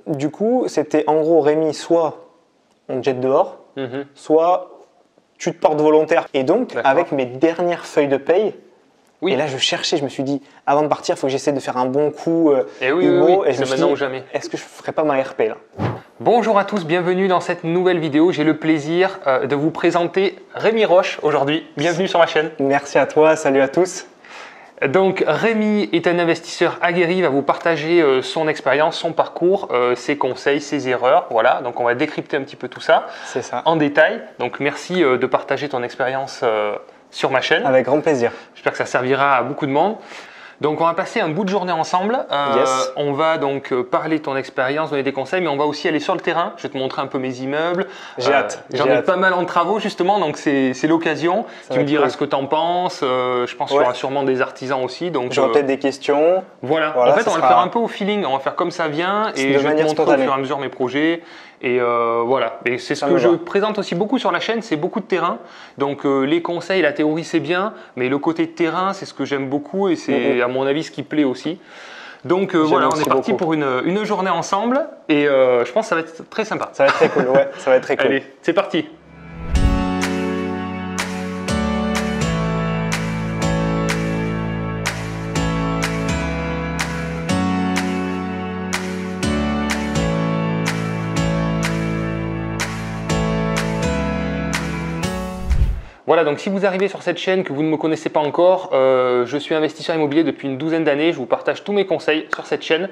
Du coup, c'était en gros, Rémi, soit on te jette dehors, soit tu te portes volontaire. Et donc, avec mes dernières feuilles de paye, et là je cherchais, je me suis dit, avant de partir, il faut que j'essaie de faire un bon coup et je me suis dit, ou jamais. Est-ce que je ne ferais pas ma RP là? Bonjour à tous, bienvenue dans cette nouvelle vidéo. J'ai le plaisir de vous présenter Rémi Roche aujourd'hui. Bienvenue sur ma chaîne. Merci à toi, salut à tous. Donc Rémi est un investisseur aguerri, il va vous partager son expérience, son parcours, ses conseils, ses erreurs. Voilà, donc on va décrypter un petit peu tout ça, en détail. Donc merci de partager ton expérience sur ma chaîne. Avec grand plaisir. J'espère que ça servira à beaucoup de monde. Donc on va passer un bout de journée ensemble, on va donc parler de ton expérience, donner des conseils, mais on va aussi aller sur le terrain, je vais te montrer un peu mes immeubles. J'ai hâte. J'en ai pas mal en travaux justement, donc c'est l'occasion. Tu me diras ce que tu en penses, je pense qu'il y aura sûrement des artisans aussi. J'aurai peut-être des questions. Voilà, en fait on va le faire un peu au feeling, on va faire comme ça vient et je vais te montrer au fur et à mesure mes projets. Et voilà, et c'est ce que je présente aussi beaucoup sur la chaîne, c'est beaucoup de terrain. Donc les conseils, la théorie c'est bien, mais le côté de terrain c'est ce que j'aime beaucoup et c'est à mon avis ce qui plaît aussi. Donc voilà, on est parti pour une journée ensemble et je pense que ça va être très sympa. Ça va être très cool, ouais, ça va être très cool. Allez, c'est parti. Voilà, donc si vous arrivez sur cette chaîne que vous ne me connaissez pas encore, je suis investisseur immobilier depuis une douzaine d'années. Je vous partage tous mes conseils sur cette chaîne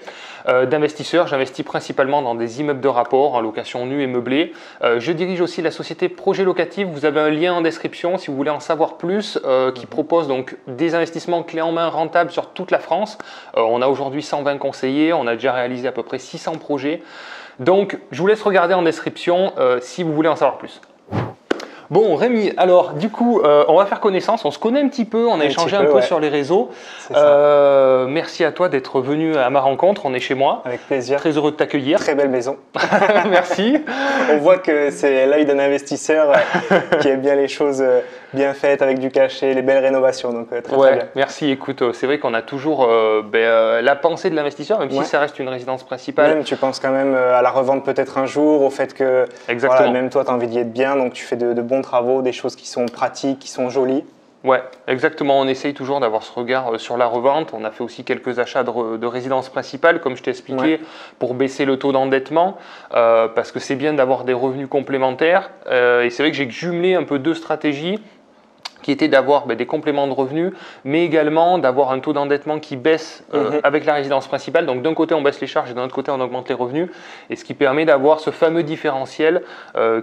d'investisseur. J'investis principalement dans des immeubles de rapport, en location nue et meublée. Je dirige aussi la société Projet Locatif. Vous avez un lien en description si vous voulez en savoir plus, qui propose donc des investissements clés en main rentables sur toute la France. On a aujourd'hui 120 conseillers, on a déjà réalisé à peu près 600 projets. Donc, je vous laisse regarder en description si vous voulez en savoir plus. Bon Rémi, alors du coup on va faire connaissance, on se connaît un petit peu, on a échangé un peu sur les réseaux. Merci à toi d'être venu à ma rencontre, on est chez moi. Avec plaisir. Très heureux de t'accueillir. Très belle maison. Merci. On voit que c'est l'œil d'un investisseur qui aime bien les choses bien faites, avec du cachet, les belles rénovations, donc très bien. Merci, écoute, c'est vrai qu'on a toujours la pensée de l'investisseur, même si ça reste une résidence principale. Même tu penses quand même à la revente peut-être un jour, au fait que voilà, même toi tu as envie d'y être bien, donc tu fais de bons travaux, des choses qui sont pratiques, qui sont jolies. Ouais, exactement. On essaye toujours d'avoir ce regard sur la revente. On a fait aussi quelques achats de résidences principales, comme je t'ai expliqué, pour baisser le taux d'endettement, parce que c'est bien d'avoir des revenus complémentaires. Et c'est vrai que j'ai jumelé un peu deux stratégies, qui était d'avoir des compléments de revenus, mais également d'avoir un taux d'endettement qui baisse avec la résidence principale. Donc d'un côté on baisse les charges et d'un autre côté on augmente les revenus, et ce qui permet d'avoir ce fameux différentiel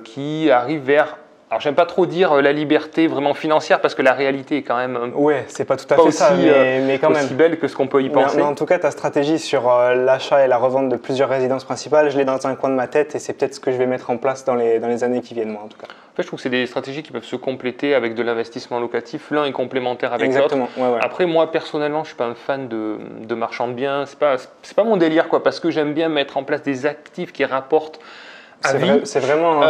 qui arrive vers... Alors, j'aime pas trop dire la liberté vraiment financière parce que la réalité est quand même c'est pas tout à fait ça, mais quand même aussi belle que ce qu'on peut y penser. Mais en tout cas, ta stratégie sur l'achat et la revente de plusieurs résidences principales, je l'ai dans un coin de ma tête et c'est peut-être ce que je vais mettre en place dans les années qui viennent, moi en tout cas. En fait, je trouve que c'est des stratégies qui peuvent se compléter avec de l'investissement locatif. L'un est complémentaire avec l'autre. Exactement. Après, moi personnellement, je suis pas un fan de marchand de biens. C'est pas mon délire, quoi, parce que j'aime bien mettre en place des actifs qui rapportent. C'est vraiment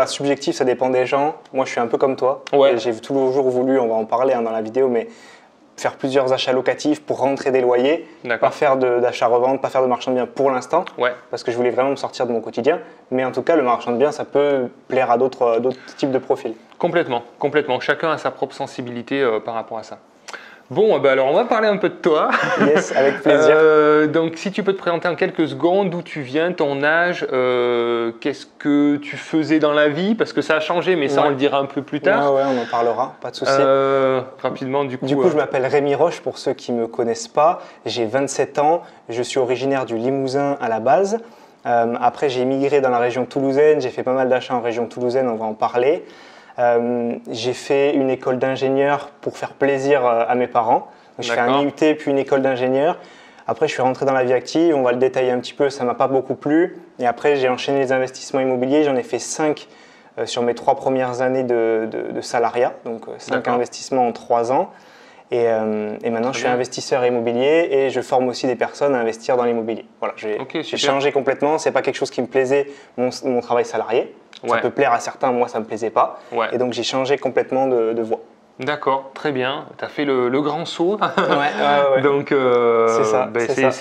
subjectif, ça dépend des gens. Moi, je suis un peu comme toi. J'ai toujours voulu, on va en parler dans la vidéo, mais faire plusieurs achats locatifs pour rentrer des loyers, pas faire d'achat-revente, pas faire de marchand de biens pour l'instant, parce que je voulais vraiment me sortir de mon quotidien. Mais en tout cas, le marchand de biens, ça peut plaire à d'autres types de profils. Complètement. Chacun a sa propre sensibilité par rapport à ça. Bon, alors on va parler un peu de toi. Yes, avec plaisir. Donc, si tu peux te présenter en quelques secondes, d'où tu viens, ton âge, qu'est-ce que tu faisais dans la vie, parce que ça a changé, mais ça on le dira un peu plus tard. Ouais, on en parlera, pas de souci. Rapidement, du coup. Je m'appelle Rémi Roche, pour ceux qui ne me connaissent pas. J'ai 27 ans, je suis originaire du Limousin à la base. Après, j'ai immigré dans la région toulousaine, j'ai fait pas mal d'achats en région toulousaine, on va en parler. J'ai fait une école d'ingénieur pour faire plaisir à mes parents. Donc, j'ai fait un IUT puis une école d'ingénieur. Après, je suis rentré dans la vie active, on va le détailler un petit peu, ça ne m'a pas beaucoup plu. Et après, j'ai enchaîné les investissements immobiliers, j'en ai fait 5 sur mes 3 premières années de salariat, donc 5 investissements en 3 ans. Et maintenant, je suis investisseur immobilier et je forme aussi des personnes à investir dans l'immobilier. Voilà, j'ai changé complètement. Ce n'est pas quelque chose qui me plaisait, mon travail salarié. Ça peut plaire à certains, moi, ça ne me plaisait pas. Et donc, j'ai changé complètement de voie. D'accord, très bien. Tu as fait le grand saut. Ouais. Donc,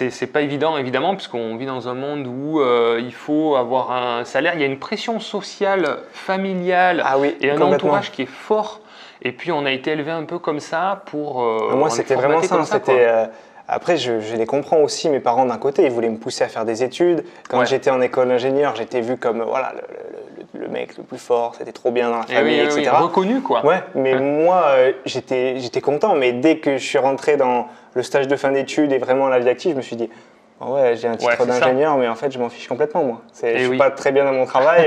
c'est pas évident, évidemment, puisqu'on vit dans un monde où il faut avoir un salaire. Il y a une pression sociale, familiale et un entourage qui est fort. Et puis, on a été élevé un peu comme ça pour. Moi, c'était vraiment ça. Après, je les comprends aussi, mes parents d'un côté, ils voulaient me pousser à faire des études. Quand j'étais en école d'ingénieur, j'étais vu comme voilà, le mec le plus fort, c'était trop bien dans la famille, etc. Reconnu, quoi. Ouais, mais moi, j'étais content, mais dès que je suis rentré dans le stage de fin d'études et vraiment la vie active, je me suis dit, ouais, j'ai un titre d'ingénieur, mais en fait, je m'en fiche complètement, moi. Je suis pas très bien dans mon travail.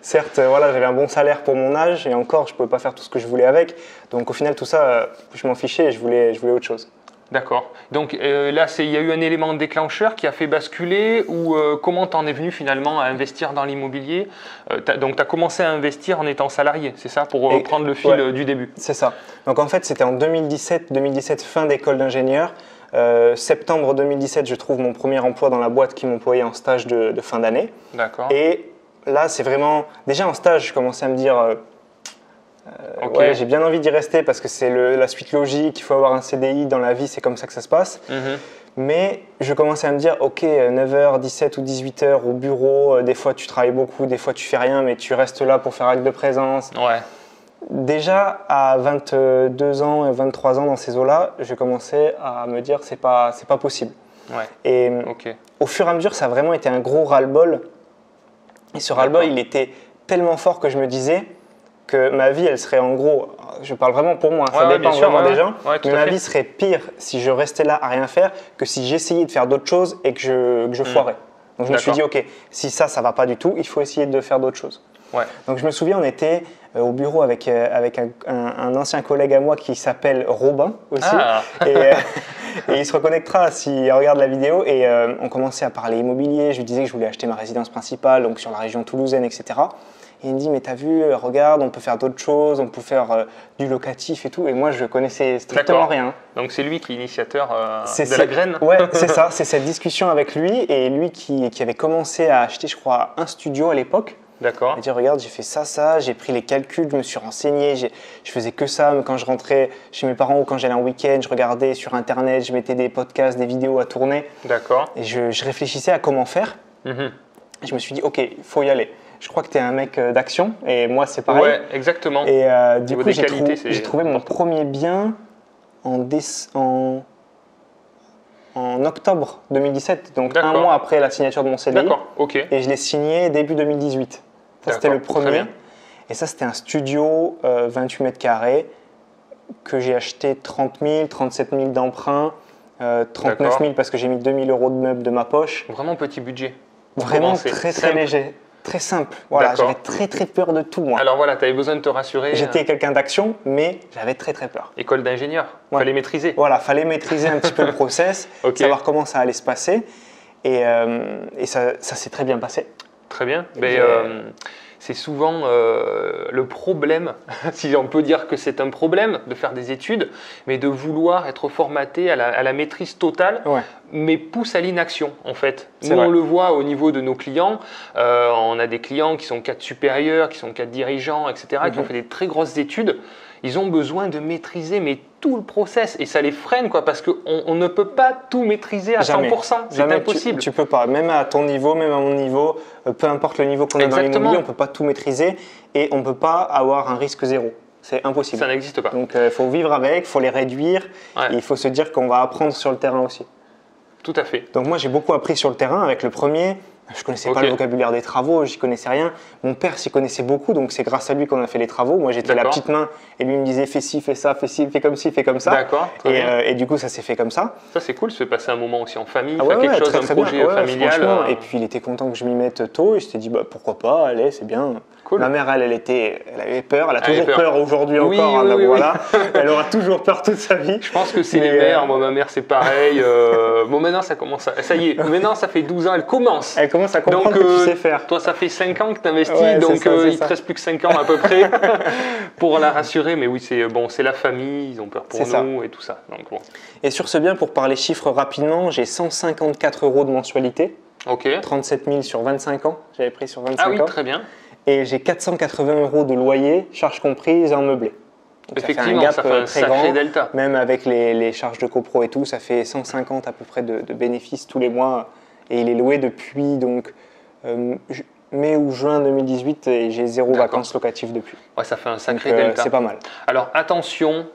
Certes, voilà, j'avais un bon salaire pour mon âge, et encore, je pouvais pas faire tout ce que je voulais avec. Donc, au final, tout ça, je m'en fichais et je voulais autre chose. D'accord. Donc là, il y a eu un élément déclencheur qui a fait basculer ou comment tu en es venu finalement à investir dans l'immobilier? Donc tu as commencé à investir en étant salarié, c'est ça, pour prendre le fil du début? C'est ça. Donc en fait, c'était en 2017, fin d'école d'ingénieur. Septembre 2017, je trouve mon premier emploi dans la boîte qui m'employait en stage de fin d'année. D'accord. Et là, c'est vraiment… Déjà en stage, je commençais à me dire… ouais, j'ai bien envie d'y rester parce que c'est la suite logique, il faut avoir un CDI dans la vie, c'est comme ça que ça se passe. Mais je commençais à me dire, ok, 9h, 17 ou 18h au bureau, des fois tu travailles beaucoup, des fois tu fais rien, mais tu restes là pour faire acte de présence. Ouais. Déjà à 22 ans et 23 ans dans ces eaux-là, je commençais à me dire, c'est pas possible. Ouais. Et au fur et à mesure, ça a vraiment été un gros ras-le-bol. Et ce ras-le-bol, il était tellement fort que je me disais que ma vie, elle serait en gros, je parle vraiment pour moi, ça dépend vraiment des gens, mais ma vie serait pire si je restais là à rien faire que si j'essayais de faire d'autres choses et que je foirais. Donc je me suis dit, ok, si ça va pas du tout, il faut essayer de faire d'autres choses. Ouais. Donc je me souviens, on était au bureau avec un ancien collègue à moi qui s'appelle Robin aussi, et il se reconnectera s'il regarde la vidéo, et on commençait à parler immobilier, je lui disais que je voulais acheter ma résidence principale, donc sur la région toulousaine, etc. Et il me dit, mais t'as vu, regarde, on peut faire d'autres choses, on peut faire du locatif et tout. Et moi, je connaissais strictement rien. Donc c'est lui qui est l'initiateur de la graine. Ouais, c'est ça, c'est cette discussion avec lui. Et lui qui avait commencé à acheter, je crois, un studio à l'époque. D'accord. Il m'a dit, regarde, j'ai fait ça, j'ai pris les calculs, je me suis renseigné, je faisais que ça. Mais quand je rentrais chez mes parents ou quand j'allais en week-end, je regardais sur Internet, je mettais des podcasts, des vidéos à tourner. D'accord. Et je réfléchissais à comment faire. Et je me suis dit, ok, il faut y aller. Je crois que tu es un mec d'action et moi c'est pareil. Ouais, exactement. Et du coup, j'ai trouvé mon premier bien en octobre 2017, donc un mois après la signature de mon CDI. D'accord, ok. Et je l'ai signé début 2018. Ça, c'était le premier. Et ça, c'était un studio 28 mètres carrés que j'ai acheté 30 000, 37 000 d'emprunt, 39 000 parce que j'ai mis 2 000 euros de meubles de ma poche. Vraiment petit budget. Vraiment très léger. Très simple. Voilà, j'avais très peur de tout, moi. Alors voilà, tu avais besoin de te rassurer. J'étais quelqu'un d'action, mais j'avais très peur. École d'ingénieur, fallait maîtriser. Voilà, fallait maîtriser un petit peu le process, savoir comment ça allait se passer. Et ça s'est très bien passé. Très bien. Mais, c'est souvent le problème, si on peut dire que c'est un problème de faire des études, mais de vouloir être formaté à la maîtrise totale, mais pousse à l'inaction en fait. Nous on le voit au niveau de nos clients, on a des clients qui sont cadres supérieurs, qui sont cadres dirigeants, etc., qui ont fait des très grosses études. Ils ont besoin de maîtriser mais tout le process et ça les freine quoi, parce qu'on ne peut pas tout maîtriser à 100%, c'est impossible. Tu peux pas, même à ton niveau, même à mon niveau, peu importe le niveau qu'on a dans l'immobilier, on ne peut pas tout maîtriser et on ne peut pas avoir un risque zéro. C'est impossible. Ça n'existe pas. Donc il faut vivre avec, il faut les réduire et il faut se dire qu'on va apprendre sur le terrain aussi. Tout à fait. Donc moi j'ai beaucoup appris sur le terrain avec le premier. Je ne connaissais pas le vocabulaire des travaux, je n'y connaissais rien. Mon père s'y connaissait beaucoup, donc c'est grâce à lui qu'on a fait les travaux. Moi, j'étais la petite main et lui me disait fais ci, fais ça, fais ci, fais comme ci, fais comme ça. D'accord. Et du coup, ça s'est fait comme ça. Ça, c'est cool, ça fait passer un moment aussi en famille, faire quelque chose, un projet familial. Et puis, il était content que je m'y mette tôt et je t'ai dit pourquoi pas, allez, c'est bien. Cool. Ma mère, elle avait peur, elle a toujours peur aujourd'hui encore. Voilà. Elle aura toujours peur toute sa vie. Je pense que c'est les mères. Moi, ma mère, c'est pareil. Bon, maintenant, ça commence ça y est, maintenant, ça fait 12 ans, elle commence. Elle commence à comprendre que tu sais faire. Toi, ça fait 5 ans que tu investis, donc il te reste plus que 5 ans à peu près pour la rassurer. Mais oui, c'est la famille, ils ont peur pour nous et tout ça. Donc, bon. Et sur ce bien, pour parler chiffres rapidement, j'ai 154 € de mensualité. 37 000 sur 25 ans, j'avais pris sur 25 ans. Ah oui, très bien. Et j'ai 480 € de loyer, charges comprises, en meublé. Donc Effectivement, ça fait un gap très sacré grand. delta. Même avec les charges de copro et tout, ça fait 150 à peu près de bénéfices tous les mois. Et il est loué depuis donc, mai ou juin 2018 et j'ai 0 vacances locatives depuis. Ouais, ça fait un sacré donc, delta. c'est pas mal. Alors attention,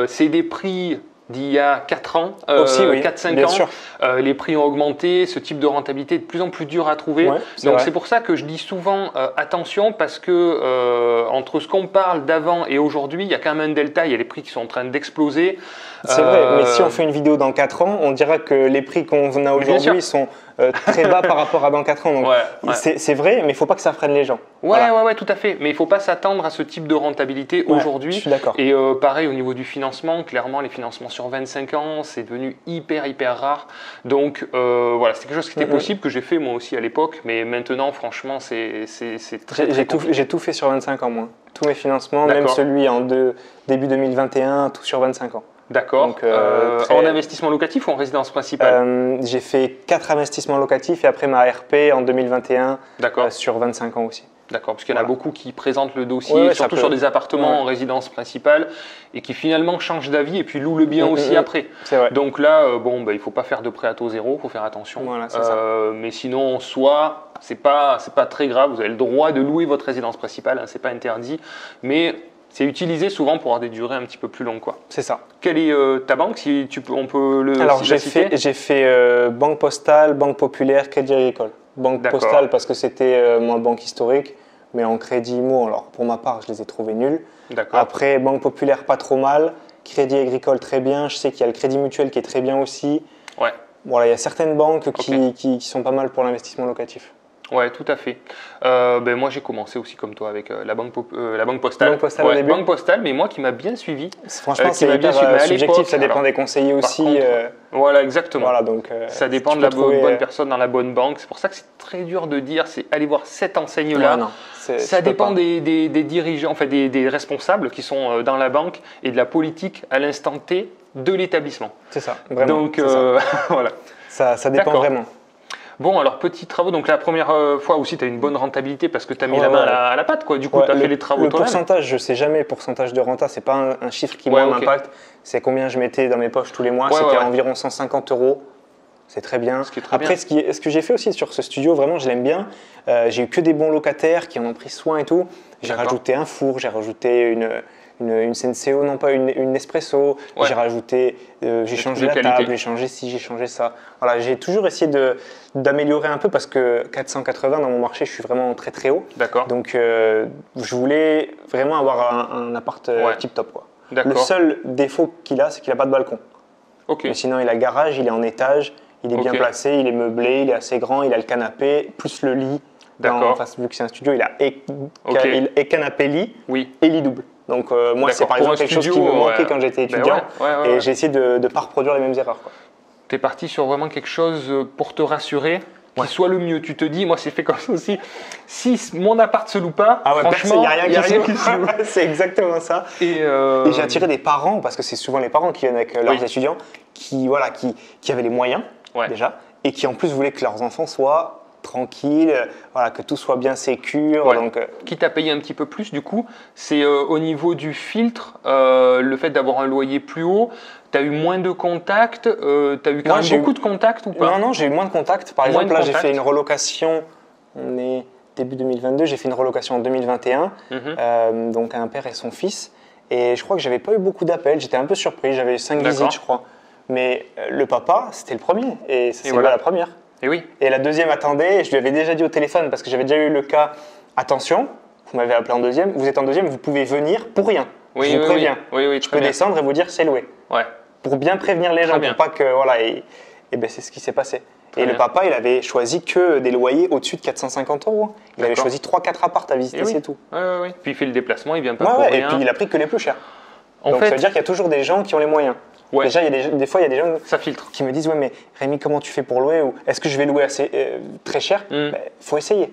c'est des prix d'il y a 4 ans, Aussi, oui, 4-5 bien ans. sûr. Les prix ont augmenté, ce type de rentabilité est de plus en plus dur à trouver. Ouais, donc vrai. c'est pour ça que je dis souvent attention parce que entre ce qu'on parle d'avant et aujourd'hui, il y a quand même un delta, il y a les prix qui sont en train d'exploser. C'est vrai, mais si on fait une vidéo dans 4 ans, on dira que les prix qu'on a aujourd'hui sont très bas par rapport à dans 4 ans. Donc ouais. c'est vrai, mais il ne faut pas que ça freine les gens. Ouais, tout à fait. Mais il ne faut pas s'attendre à ce type de rentabilité aujourd'hui. Je suis d'accord. Et pareil au niveau du financement, clairement les financements sur 25 ans, c'est devenu hyper rare. Donc voilà, c'est quelque chose qui était possible, que j'ai fait moi aussi à l'époque, mais maintenant franchement c'est très compliqué. J'ai tout fait sur 25 ans moi. Tous mes financements, même celui en début 2021, tout sur 25 ans. D'accord. En investissement locatif ou en résidence principale? J'ai fait 4 investissements locatifs et après ma RP en 2021 sur 25 ans aussi. D'accord, parce qu'il y en a beaucoup qui présentent le dossier, surtout sur des appartements en résidence principale, et qui finalement changent d'avis et puis louent le bien aussi après. Vrai. Donc là, il ne faut pas faire de prêt à taux zéro, il faut faire attention. Voilà, c'est ça. Mais sinon, en soi, c'est pas très grave, vous avez le droit de louer votre résidence principale, hein, c'est pas interdit, mais c'est utilisé souvent pour avoir des durées un petit peu plus longues, quoi. C'est ça. Quelle est ta banque, si on peut le Alors citer? j'ai fait Banque Postale, Banque Populaire, Crédit Agricole. Banque Postale parce que c'était ma banque historique, mais en crédit IMO, alors pour ma part, je les ai trouvés nuls. Après, Banque Populaire, pas trop mal. Crédit Agricole, très bien. Je sais qu'il y a le Crédit Mutuel qui est très bien aussi. Ouais. Voilà, il y a certaines banques qui sont pas mal pour l'investissement locatif. Ouais, tout à fait. Moi, j'ai commencé aussi comme toi avec la banque postale. Banque Postale au début. Banque Postale, mais moi qui m'a bien suivi. Franchement, c'est hyper subjectif, ça dépend des conseillers aussi. Voilà, exactement. Voilà, donc, ça dépend de la bonne personne dans la bonne banque. C'est pour ça que c'est très dur de dire, c'est aller voir cette enseigne-là. Ça dépend des dirigeants, enfin des responsables qui sont dans la banque et de la politique à l'instant T de l'établissement. C'est ça, vraiment. Donc, voilà. Ça dépend vraiment. Bon, alors, petits travaux. Donc, la première fois aussi, tu as une bonne rentabilité parce que tu as mis la main à la pâte, quoi. Du coup, tu as fait les travaux toi-même. Le pourcentage, je ne sais jamais, pourcentage de renta, ce n'est pas un chiffre qui m'impacte. C'est combien je mettais dans mes poches tous les mois. C'était environ 150 €. C'est très bien. Après, ce que j'ai fait aussi sur ce studio, vraiment, je l'aime bien. J'ai eu que des bons locataires qui en ont pris soin et tout. J'ai rajouté un four, j'ai rajouté une Senseo, non pas une Nespresso. J'ai rajouté, j'ai changé la table, j'ai changé ci, j'ai changé ça. Voilà, j'ai toujours essayé d'améliorer un peu parce que 480 dans mon marché, je suis vraiment très très haut. Donc je voulais vraiment avoir un appart tip top, quoi. Le seul défaut qu'il a, c'est qu'il n'a pas de balcon. Mais sinon, il a garage, il est en étage, il est bien placé, il est meublé, il est assez grand, il a le canapé, plus le lit. Vu que c'est un studio, il a et canapé-lit et lit double. Donc moi, c'est par exemple quelque chose qui me manquait quand j'étais étudiant et j'ai essayé de ne pas reproduire les mêmes erreurs. Tu es parti sur vraiment quelque chose pour te rassurer, qui soit le mieux. Tu te dis, moi c'est fait comme ça aussi, si mon appart se loue pas, franchement, il n'y a rien qui se loue. C'est exactement ça. Et j'ai attiré des parents, parce que c'est souvent les parents qui viennent avec leurs étudiants, qui avaient les moyens déjà, et qui en plus voulaient que leurs enfants soient tranquille, que tout soit bien sécure. Donc, quitte à payer un petit peu plus, du coup, c'est au niveau du filtre, le fait d'avoir un loyer plus haut, tu as eu moins de contacts, tu as eu quand même beaucoup de contacts ou pas? Non, j'ai eu moins de contacts. Par exemple, là, j'ai fait une relocation, on est début 2022, j'ai fait une relocation en 2021, donc un père et son fils, et je crois que j'avais pas eu beaucoup d'appels, j'étais un peu surpris, j'avais 5 visites, je crois. Mais le papa, c'était le premier, et c'est la première. Et la deuxième attendait, et je lui avais déjà dit au téléphone, parce que j'avais déjà eu le cas, attention, vous m'avez appelé en deuxième, vous êtes en deuxième, vous pouvez venir pour rien. Je vous préviens. Je peux descendre et vous dire c'est loué. Pour bien prévenir les gens, pour pas que. Et ben c'est ce qui s'est passé. Et le papa, il avait choisi que des loyers au-dessus de 450 €. Il avait choisi 3-4 apparts à visiter, c'est tout. Puis il fait le déplacement, il vient pas pour rien. Et puis il a pris que les plus chers. Donc ça veut dire qu'il y a toujours des gens qui ont les moyens. Déjà, des fois, il y a des gens qui me disent « mais Rémi, comment tu fais pour louer ?» ou « Est-ce que je vais louer assez très cher ?» Faut essayer.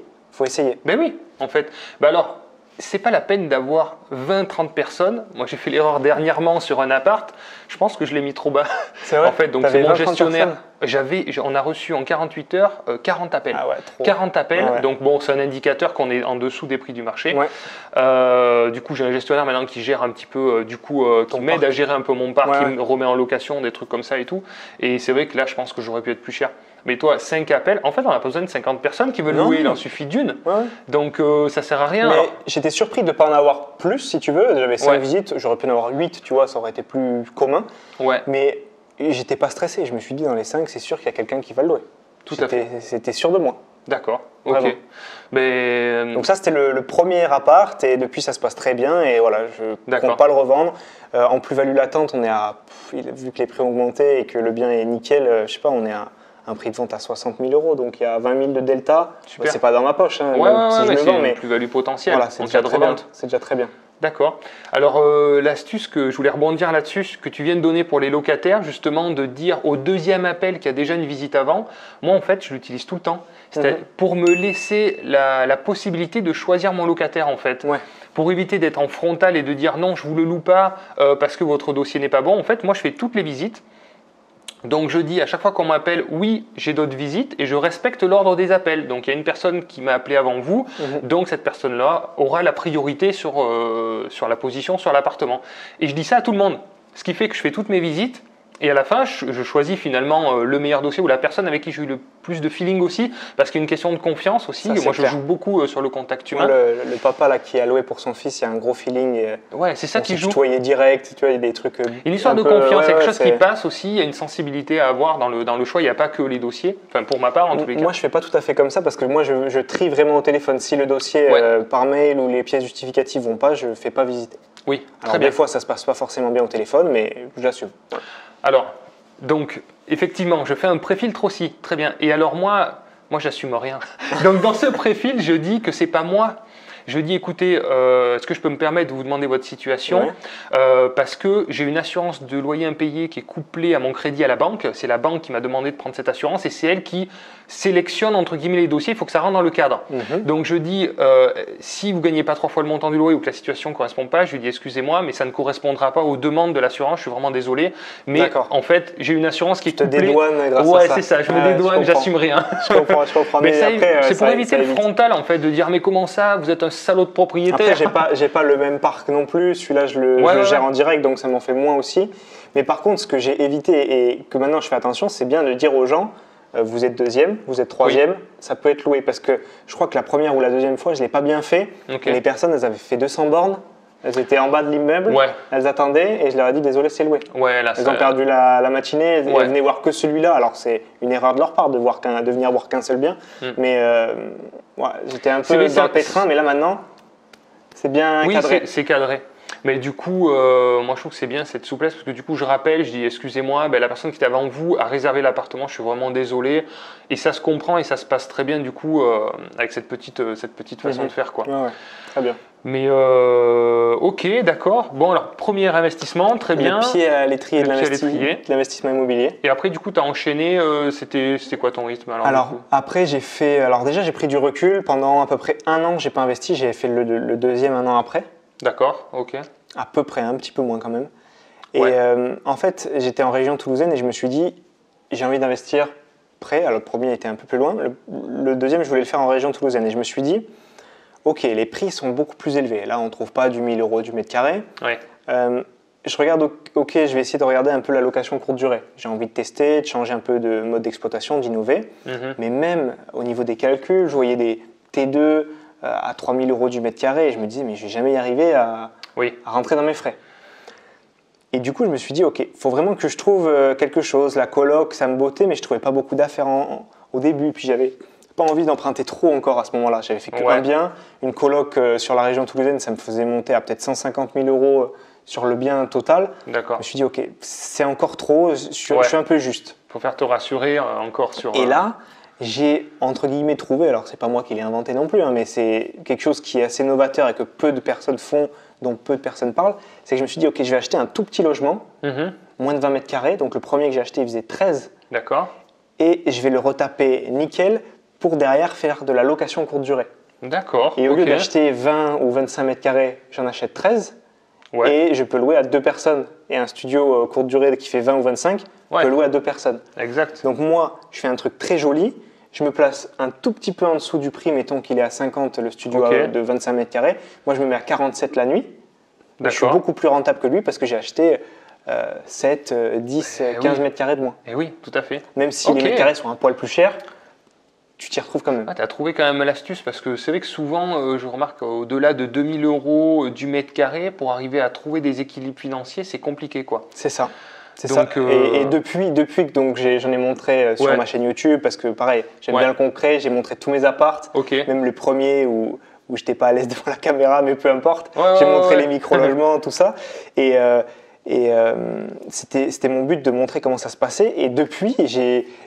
Ben oui, en fait. Alors, c'est pas la peine d'avoir 20-30 personnes. Moi, j'ai fait l'erreur dernièrement sur un appart. Je pense que je l'ai mis trop bas. C'est vrai. En fait, donc c'est mon gestionnaire. On a reçu en 48 heures 40 appels. Ah ouais, trop. 40 appels. Ah ouais. Donc bon, c'est un indicateur qu'on est en dessous des prix du marché. Ouais. Du coup, j'ai un gestionnaire maintenant qui gère un petit peu, qui m'aide parc. à gérer un peu mon parc, Ouais, qui ouais. me remet en location, des trucs comme ça et tout. Et c'est vrai que là, je pense que j'aurais pu être plus cher. Mais toi, 5 appels, en fait, on n'a pas besoin de 50 personnes qui veulent Non. louer, il en suffit d'une. Ouais. Donc ça sert à rien. Mais Alors, j'étais surpris de ne pas en avoir plus, si tu veux. J'avais 5 Ouais. visites, j'aurais pu en avoir 8, tu vois, ça aurait été plus commun. ouais. Mais j'étais pas stressé. Je me suis dit, dans les 5, c'est sûr qu'il y a quelqu'un qui va le louer. Tout à fait. C'était sûr de moi. D'accord, ok. Vraiment. Mais Donc ça, c'était le premier appart et depuis, ça se passe très bien et voilà, je ne D'accord. compte pas le revendre. En plus-value latente, on est à, vu que les prix ont augmenté et que le bien est nickel, je sais pas, on est à un prix de vente à 60 000 euros, donc il y a 20 000 de delta. Super. C'est pas dans ma poche, hein, ouais, même si je mais le c'est vends, une mais plus-value potentielle voilà, c'est en déjà cas de très bien. revente. C'est déjà très bien. D'accord. Alors l'astuce que je voulais rebondir là-dessus, que tu viens de donner pour les locataires, justement de dire au deuxième appel qu'il y a déjà une visite avant, moi en fait je l'utilise tout le temps. C'est pour me laisser la possibilité de choisir mon locataire en fait. Ouais. Pour éviter d'être en frontal et de dire non je vous le loue pas parce que votre dossier n'est pas bon, en fait moi je fais toutes les visites. Donc je dis à chaque fois qu'on m'appelle, oui, j'ai d'autres visites et je respecte l'ordre des appels. Donc il y a une personne qui m'a appelé avant vous, donc cette personne-là aura la priorité sur la position, sur l'appartement. Et je dis ça à tout le monde, ce qui fait que je fais toutes mes visites et à la fin, je choisis finalement le meilleur dossier ou la personne avec qui j'ai eu le plus de feeling aussi, parce qu'il y a une question de confiance aussi. Ça, c'est moi je clair. joue beaucoup sur le contact humain. Moi, le papa là, qui a loué pour son fils, il y a un gros feeling. Et, Ouais, c'est ça on qui s'est joue. tutoyé direct, tu vois, il y a des trucs. Une histoire un de peu- confiance, ouais, quelque ouais, chose qui c'est- passe aussi, il y a une sensibilité à avoir dans le choix, il n'y a pas que les dossiers, enfin pour ma part en tous les cas. Moi, je fais pas tout à fait comme ça parce que moi, je trie vraiment au téléphone. Si le dossier Ouais. par mail ou les pièces justificatives vont pas, je fais pas visiter. Oui, Alors très bien. des fois, ça se passe pas forcément bien au téléphone, mais j'assume. Alors, donc, effectivement, je fais un préfiltre aussi, très bien. Et alors moi j'assume rien. Donc dans ce préfiltre, je dis que c'est pas moi. Je dis, écoutez, est-ce que je peux me permettre de vous demander votre situation parce que j'ai une assurance de loyer impayé qui est couplée à mon crédit à la banque. C'est la banque qui m'a demandé de prendre cette assurance et c'est elle qui sélectionne entre guillemets les dossiers. Il faut que ça rentre dans le cadre. Donc je dis, si vous ne gagnez pas 3 fois le montant du loyer ou que la situation ne correspond pas, je lui dis excusez-moi, mais ça ne correspondra pas aux demandes de l'assurance. Je suis vraiment désolé. Mais en fait, j'ai une assurance qui est couplée. Je te dédouane grâce à ça. Ouais, c'est ça. Je me dédouane, j'assume rien. Je comprends. Mais après, c'est pour ça- éviter ça le évite. frontal en fait, de dire mais comment ça, vous êtes un salaud de propriétaire. Après, j'ai pas le même parc non plus. Celui-là, je le gère en direct, donc ça m'en fait moins aussi. Mais par contre, ce que j'ai évité et que maintenant je fais attention, c'est bien de dire aux gens, vous êtes deuxième, vous êtes troisième, ça peut être loué. Parce que je crois que la première ou la deuxième fois, je l'ai pas bien fait. Ok. Les personnes, elles avaient fait 200 bornes. Elles étaient en bas de l'immeuble, elles attendaient et je leur ai dit désolé, c'est loué. Ouais, là, Elles ont perdu la matinée, elles venaient voir que celui-là. Alors c'est une erreur de leur part de venir voir qu'un seul bien. Mais j'étais un peu dans le pétrin, mais là maintenant, c'est bien cadré. Oui, c'est cadré. Mais du coup, moi je trouve que c'est bien cette souplesse parce que du coup je rappelle, je dis excusez-moi, la personne qui était avant vous a réservé l'appartement, je suis vraiment désolé. Et ça se comprend et ça se passe très bien du coup avec cette petite façon de faire quoi. Ouais, très bien. Mais ok, d'accord. Bon alors, premier investissement, très bien. Le pied à l'étrier de l'étrier. l'investissement immobilier. Et après du coup tu as enchaîné, c'était quoi ton rythme alors après j'ai fait, déjà j'ai pris du recul, pendant à peu près 1 an j'ai pas investi, j'ai fait le deuxième 1 an après. D'accord, ok. À peu près, un petit peu moins quand même. Et en fait, j'étais en région toulousaine et je me suis dit, j'ai envie d'investir près. Alors le premier était un peu plus loin. Le deuxième, je voulais le faire en région toulousaine. Et je me suis dit, ok, les prix sont beaucoup plus élevés. Là, on ne trouve pas du 1 000 € du mètre carré. Ouais. Je regarde, ok, je vais essayer de regarder un peu la location courte durée. J'ai envie de tester, de changer un peu de mode d'exploitation, d'innover. Mais même au niveau des calculs, je voyais des T2 à 3 000 € du mètre carré et je me disais, mais je ne vais jamais y arriver à rentrer dans mes frais. Et du coup, je me suis dit, ok, il faut vraiment que je trouve quelque chose. La coloc, ça me bottait, mais je ne trouvais pas beaucoup d'affaires au début. Puis j'avais pas envie d'emprunter trop encore à ce moment-là. J'avais fait que un bien. Une coloc sur la région toulousaine, ça me faisait monter à peut-être 150 000 € sur le bien total. D'accord. Je me suis dit, ok, c'est encore trop, je suis un peu juste. Pour faire te rassurer encore sur... Et là, j'ai entre guillemets trouvé, alors c'est pas moi qui l'ai inventé non plus, mais c'est quelque chose qui est assez novateur et que peu de personnes font, dont peu de personnes parlent, c'est que je me suis dit, ok, je vais acheter un tout petit logement, moins de 20 mètres carrés, donc le premier que j'ai acheté, il faisait 13. D'accord. Et je vais le retaper nickel pour derrière faire de la location courte durée. D'accord. Et au lieu ok. d'acheter 20 ou 25 mètres carrés, j'en achète 13. Ouais. Et je peux louer à 2 personnes. Et un studio courte durée qui fait 20 ou 25, Ouais. peut louer à 2 personnes. Exact. Donc moi, je fais un truc très joli. Je me place un tout petit peu en dessous du prix. Mettons qu'il est à 50, le studio Ok. de 25 mètres carrés. Moi, je me mets à 47 la nuit. Donc, je suis D'accord. beaucoup plus rentable que lui parce que j'ai acheté 7, 10, Eh 15 oui. mètres carrés de moins. Et oui, tout à fait. Même si Ok. les mètres carrés sont un poil plus chers, tu t'y retrouves quand même. Ah, tu as trouvé quand même l'astuce parce que c'est vrai que souvent, je remarque au-delà de 2000 euros du mètre carré, pour arriver à trouver des équilibres financiers, c'est compliqué quoi. C'est ça. C'est Donc, ça. Et depuis que donc j'en ai montré sur Ouais. ma chaîne YouTube, parce que pareil, j'aime Ouais. bien le concret, j'ai montré tous mes apparts, Ok. même le premier où j'étais pas à l'aise devant la caméra, mais peu importe. Ouais, J'ai ouais, montré ouais. les micro-logements, tout ça. C'était mon but de montrer comment ça se passait. Et depuis,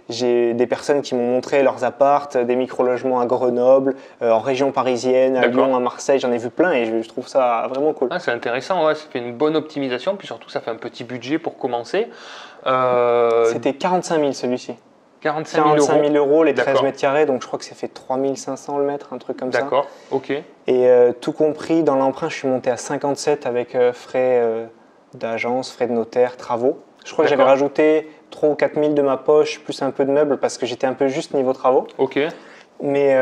j'ai des personnes qui m'ont montré leurs apparts, des micro-logements à Grenoble, en région parisienne, à D'accord. Lyon, à Marseille, j'en ai vu plein et je trouve ça vraiment cool. Ah, c'est intéressant, ouais, ça fait une bonne optimisation, puis surtout ça fait un petit budget pour commencer. C'était 45 000 celui-ci. 45 000 45 000 euros les 13 D'accord. mètres carrés, donc je crois que ça fait 3 500 le mètre, un truc comme ça. D'accord, ok. Et tout compris, dans l'emprunt, je suis monté à 57 avec frais d'agence, frais de notaire, travaux. Je crois que j'avais D'accord. rajouté 3 ou 4 000 de ma poche, plus un peu de meubles, parce que j'étais un peu juste niveau travaux. Ok, Mais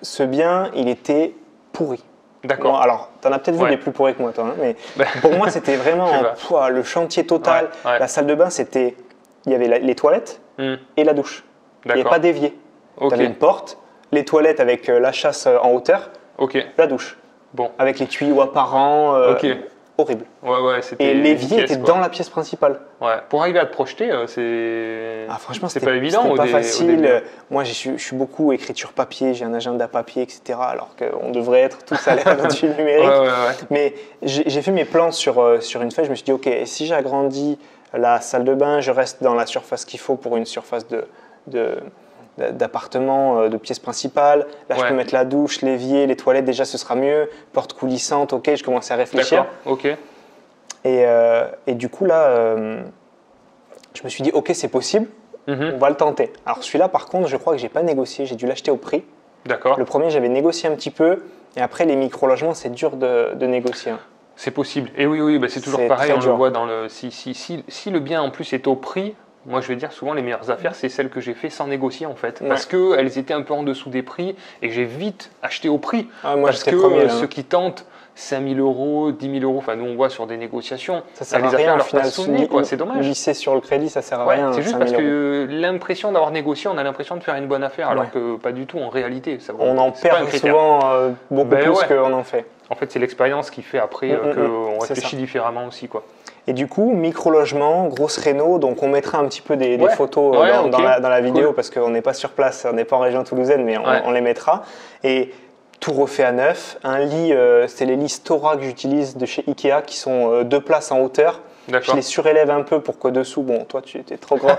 ce bien, il était pourri. d'accord. Bon, alors, tu en as peut-être vu Ouais. des plus pourris que moi, toi, hein, mais Bah, pour moi, c'était vraiment Je vois. pouah, le chantier total. Ouais, ouais. La salle de bain, c'était... Il y avait les toilettes Hmm, et la douche. Il n'y avait d'accord. pas d'évier. Tu Ok, avais une porte, les toilettes avec la chasse en hauteur, ok. la douche. Bon, Avec les tuyaux apparents. ok. Horrible. Ouais, c'était. Et l'évier une pièce, était quoi. dans la pièce principale. Ouais. Pour arriver à te projeter, c'est. Ah, franchement, c'est c'était pas évident. C'était pas au facile. début. Moi, je suis beaucoup écriture papier, j'ai un agenda papier, etc. Alors qu'on devrait être tous à l'ère du numérique. Ouais. Mais j'ai fait mes plans sur une feuille. Je me suis dit, OK, et si j'agrandis la salle de bain, je reste dans la surface qu'il faut pour une surface d'appartement, de pièce principale. Là, je Ouais. peux mettre la douche, l'évier, les toilettes, déjà, ce sera mieux. Porte coulissante, OK, je commençais à réfléchir. D'accord, ok. Et du coup, là, je me suis dit, OK, c'est possible, Mhm, on va le tenter. Alors, celui-là, par contre, je crois que j'ai pas négocié, j'ai dû l'acheter au prix. d'accord. Le premier, j'avais négocié un petit peu. Et après, les micro-logements, c'est dur de négocier. Hein. C'est possible. Et oui, bah, c'est toujours C'est pareil, très on le dur. voit dans le. Si le bien en plus est au prix, moi je vais dire souvent les meilleures affaires, c'est celles que j'ai fait sans négocier en fait. Ouais. Parce qu'elles étaient un peu en dessous des prix et que j'ai vite acheté au prix. Ah, moi, Parce que j'étais premier. Là, ceux hein. qui tentent 5 000 euros, 10 000 euros, enfin nous on voit sur des négociations, Ça sert les à affaires rien, au leur final. passent sous le nez, quoi, c'est dommage. Lisser sur le crédit, ça sert à Ouais, rien. c'est juste 5 parce 000 euros. que l'impression d'avoir négocié, on a l'impression de faire une bonne affaire, alors Ouais. que pas du tout en réalité. Ça, On en c'est pas un perd critère. souvent beaucoup Ben plus ouais. qu'on en fait. En fait, c'est l'expérience qui fait après qu'on c'est réfléchit ça. différemment aussi, quoi. Et du coup, micro-logement, grosse réno, donc on mettra un petit peu des Ouais. photos Ouais, dans, ok. dans la vidéo Cool. parce qu'on n'est pas sur place, on n'est pas en région toulousaine, mais Ouais. on les mettra. Et tout refait à neuf. Un lit, c'est les lits Stora que j'utilise de chez Ikea qui sont 2 places en hauteur. Je D'accord. les surélève un peu pour que dessous, bon, toi tu es trop grand,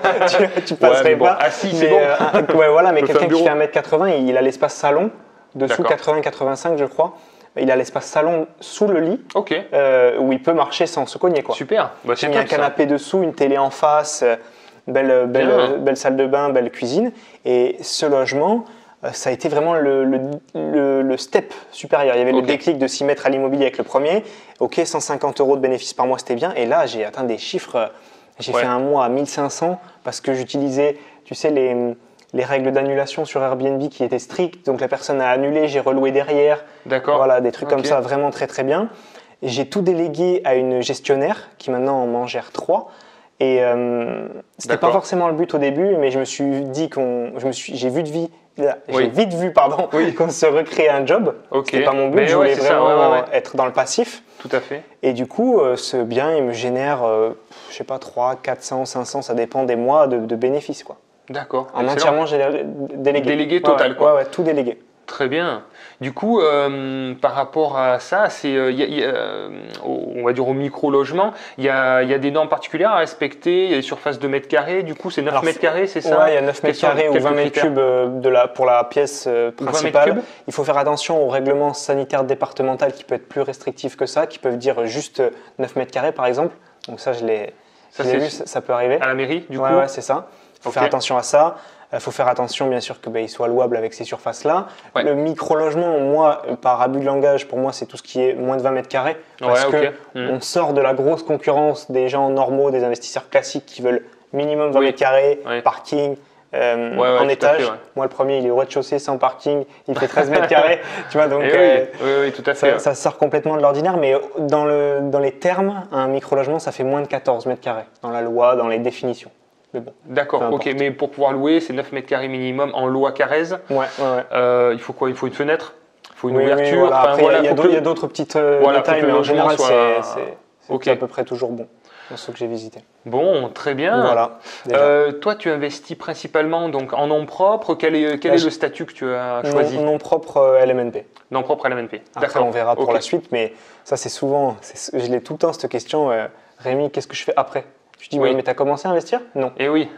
tu Ouais, passerais mais bon, pas. assis, c'est Mais, bon. ouais, voilà, mais Je fais un quelqu'un qui bureau. fait 1m80, il a l'espace salon, dessous D'accord. 80-85 je crois. Il a l'espace salon sous le lit Ok, où il peut marcher sans se cogner, quoi. super. Bah, c'est J'ai mis un top, ça. canapé dessous, une télé en face, belle salle de bain, belle cuisine. Et ce logement, ça a été vraiment le step supérieur. Il y avait Ok. le déclic de s'y mettre à l'immobilier avec le premier. Ok, 150 euros de bénéfices par mois, c'était bien. Et là, j'ai atteint des chiffres. J'ai Ouais. fait un mois à 1500 parce que j'utilisais, tu sais, les règles d'annulation sur Airbnb qui étaient strictes. Donc la personne a annulé, j'ai reloué derrière. D'accord. Voilà, des trucs Ok. comme ça, vraiment très très bien. Et j'ai tout délégué à une gestionnaire qui maintenant m'en gère 3. Et c'était pas D'accord. forcément le but au début, mais je me suis dit j'ai vu de vie. J'ai Oui. vite vu, pardon, Oui. qu'on se recrée un job. Ok. C'était pas mon but, Mais je ouais, voulais c'est ça, vraiment ouais. être dans le passif. Tout à fait. Et du coup, ce bien, il me génère, je sais pas, 300, 400, 500, ça dépend des mois de bénéfices, quoi. D'accord. En Excellent. entièrement délégué. Délégué Ouais, total, ouais, quoi. Ouais, tout délégué. Très bien. Du coup, par rapport à ça, c'est, on va dire au micro-logement, il y a des normes particulières à respecter, il y a des surfaces de mètres carrés, du coup c'est 9 Alors, mètres carrés, c'est ça? Ouais, il y a 9 mètres carrés ou 20 mètres critères cubes pour la pièce principale. cubes. Il faut faire attention au règlement sanitaire départemental qui peut être plus restrictif que ça, qui peuvent dire juste 9 mètres carrés par exemple. Donc ça, je l'ai Ça, vu, ça peut arriver. À la mairie, du Ouais, coup? ouais, c'est ça. Il faut Ok. faire attention à ça. faut faire attention, bien sûr, qu'il soit louable avec ces surfaces-là. Ouais. Le micro-logement, moi, par abus de langage, pour moi, c'est tout ce qui est moins de 20 mètres carrés. Parce qu'on sort de la grosse concurrence des gens normaux, des investisseurs classiques qui veulent minimum 20 mètres carrés, parking, en étage. Moi, le premier, il est au rez-de-chaussée sans parking, il fait 13 mètres carrés. Tu vois, donc oui, tout à fait. Ça sort complètement de l'ordinaire, mais dans les termes, un micro-logement, ça fait moins de 14 mètres carrés dans la loi, dans les définitions. Bon, d'accord, ok, mais pour pouvoir louer, c'est 9 mètres carrés minimum en loi Carrez. Il faut quoi? Il faut une fenêtre, il faut une ouverture. Voilà. Après, il y a d'autres petites détails, mais en général, c'est à peu près toujours bon. Dans ceux que j'ai visités. Bon, très bien. Voilà. Toi, tu investis principalement donc, en nom propre. Quel est le statut que tu as choisi? Nom propre LMNP. Nom propre LMNP. Après, on verra pour la suite, mais ça, c'est souvent. Je l'ai tout le temps, cette question. Rémi, qu'est-ce que je fais après? Je dis, oui, mais tu as commencé à investir? Non. Et oui.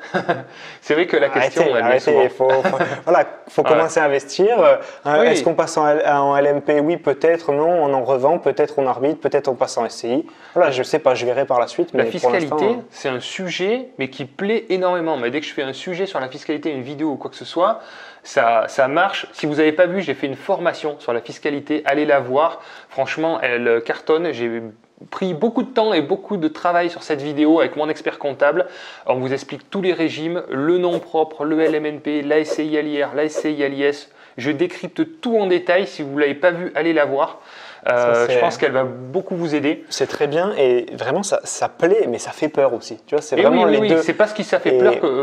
C'est vrai que la question, arrêtez, il faut commencer à investir. Est-ce qu'on passe en LMP? Oui, peut-être. Non, on en revend. Peut-être on arbitre. Peut-être on passe en SCI. Voilà, je ne sais pas, je verrai par la suite. La fiscalité, c'est un sujet, mais qui plaît énormément. Mais dès que je fais un sujet sur la fiscalité, une vidéo ou quoi que ce soit, ça marche. Si vous n'avez pas vu, j'ai fait une formation sur la fiscalité. Allez la voir. Franchement, elle cartonne. J'ai pris beaucoup de temps et beaucoup de travail sur cette vidéo avec mon expert comptable. On vous explique tous les régimes, le nom propre, le LMNP, la SCI à l'IR, la SCI à l'IS. Je décrypte tout en détail. Si vous ne l'avez pas vue, allez la voir. Je pense qu'elle va beaucoup vous aider. C'est très bien et vraiment ça plaît, mais ça fait peur aussi. Tu vois, c'est vraiment les deux. C'est parce que ça fait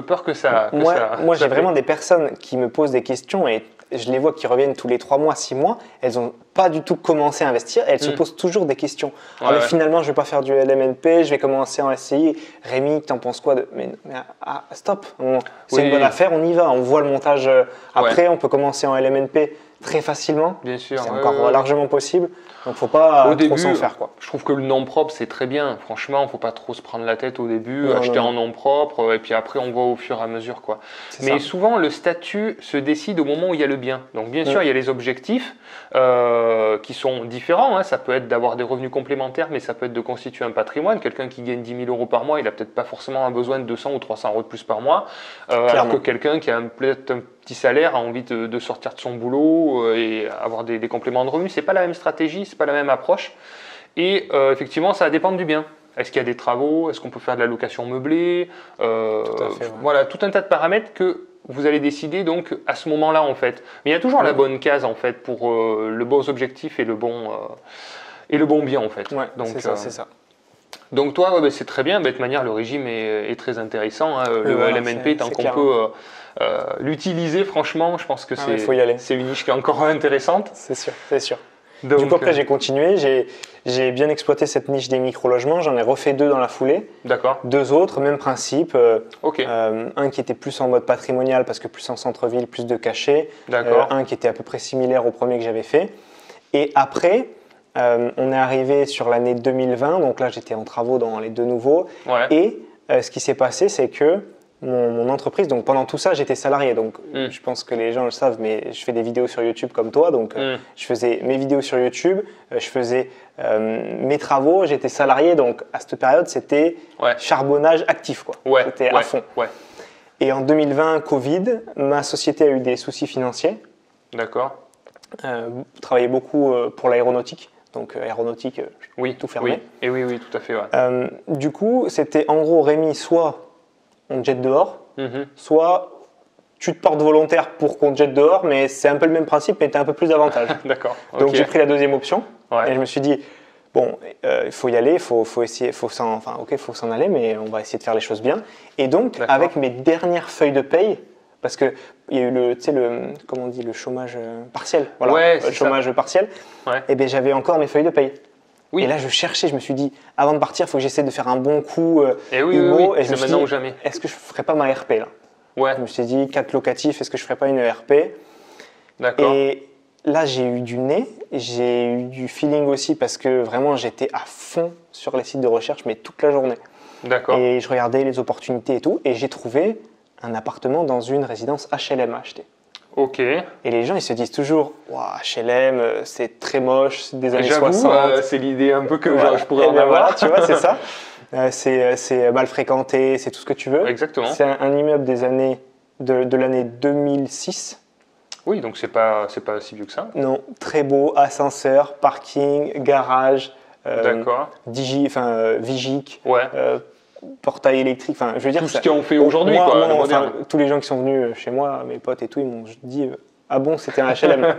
peur que ça. Moi, j'ai vraiment des personnes qui me posent des questions et je les vois qui reviennent tous les 3 mois, 6 mois. Elles n'ont pas du tout commencé à investir et elles se posent toujours des questions. Mais finalement, je ne vais pas faire du LMNP, je vais commencer en SCI. Rémi, tu en penses quoi mais stop. C'est une bonne affaire, on y va. On voit le montage après, on peut commencer en LMNP très facilement. Bien sûr. C'est encore largement possible. Donc, faut pas trop s'en faire, quoi. Je trouve que le nom propre, c'est très bien. Franchement, il ne faut pas trop se prendre la tête au début, acheter en nom propre, et puis après, on voit au fur et à mesure, quoi. Mais souvent, le statut se décide au moment où il y a le bien. Donc, bien sûr, il y a les objectifs qui sont différents. Hein. Ça peut être d'avoir des revenus complémentaires, mais ça peut être de constituer un patrimoine. Quelqu'un qui gagne 10 000 euros par mois, il n'a peut-être pas forcément un besoin de 200 ou 300 euros de plus par mois, alors que quelqu'un qui a peut-être un petit salaire a envie de sortir de son boulot et avoir des compléments de revenus. C'est pas la même stratégie, c'est pas la même approche. Et effectivement, ça va dépendre du bien. Est-ce qu'il y a des travaux? Est-ce qu'on peut faire de la location meublée? Tout à fait, Voilà, tout un tas de paramètres que vous allez décider donc à ce moment-là en fait. Mais il y a toujours la bonne case en fait pour le bon objectif et le bon bien en fait. Ouais, donc c'est ça. Donc toi, c'est très bien. De toute manière, le régime est très intéressant. Hein. Le LMNP, tant qu'on peut l'utiliser, franchement, je pense que c'est une niche qui est encore intéressante. C'est sûr. Donc, du coup, après, j'ai continué. J'ai bien exploité cette niche des micro-logements. J'en ai refait 2 dans la foulée. D'accord. 2 autres, même principe. Un qui était plus en mode patrimonial parce que plus en centre-ville, plus de cachets. D'accord. Un qui était à peu près similaire au premier que j'avais fait. Et après, on est arrivé sur l'année 2020. Donc là, j'étais en travaux dans les 2 nouveaux. Ouais. Et ce qui s'est passé, c'est que mon entreprise, donc pendant tout ça, j'étais salarié. Donc je pense que les gens le savent, mais je fais des vidéos sur YouTube comme toi. Donc je faisais mes vidéos sur YouTube, je faisais mes travaux, j'étais salarié. Donc à cette période, c'était charbonnage actif, quoi. C'était à fond. Ouais. Et en 2020, Covid, ma société a eu des soucis financiers. D'accord. Travaillais beaucoup pour l'aéronautique. Donc aéronautique, tout fermé. Oui, tout à fait. Ouais. Du coup, c'était en gros, Rémi, soit on te jette dehors, soit tu te portes volontaire pour qu'on te jette dehors, mais c'est un peu le même principe, mais tu as un peu plus d'avantages. D'accord. Donc j'ai pris la deuxième option, et je me suis dit, bon, il faut y aller, il faut essayer, faut s'en aller, mais on va essayer de faire les choses bien. Et donc, avec mes dernières feuilles de paye, parce qu'il y a eu le chômage partiel, le chômage partiel, et bien j'avais encore mes feuilles de paye. Et là, je cherchais, je me suis dit, avant de partir, il faut que j'essaie de faire un bon coup et je me suis dit, ou jamais. Est-ce que je ne ferais pas ma RP là? Ouais. Je me suis dit, 4 locatifs, est-ce que je ne ferais pas une RP? D'accord. Et là, j'ai eu du nez, j'ai eu du feeling aussi parce que vraiment, j'étais à fond sur les sites de recherche, mais toute la journée. D'accord. Et je regardais les opportunités et tout, et j'ai trouvé un appartement dans une résidence HLM à acheter. Ok. Et les gens, ils se disent toujours, HLM, c'est très moche, c'est des années 60. C'est l'idée un peu que je pourrais en avoir. Voilà, tu vois, c'est ça. C'est mal fréquenté, c'est tout ce que tu veux. Exactement. C'est un immeuble des années de l'année 2006. Oui, donc c'est pas si vieux que ça. Non, très beau, ascenseur, parking, garage, D'accord. Vigic, Ouais. portail électrique. Enfin, je veux dire Tout ce qu'on fait aujourd'hui, moi, quoi, le enfin, moderne. tous les gens qui sont venus chez moi, mes potes et tout, ils m'ont dit ah bon, c'était un HLM.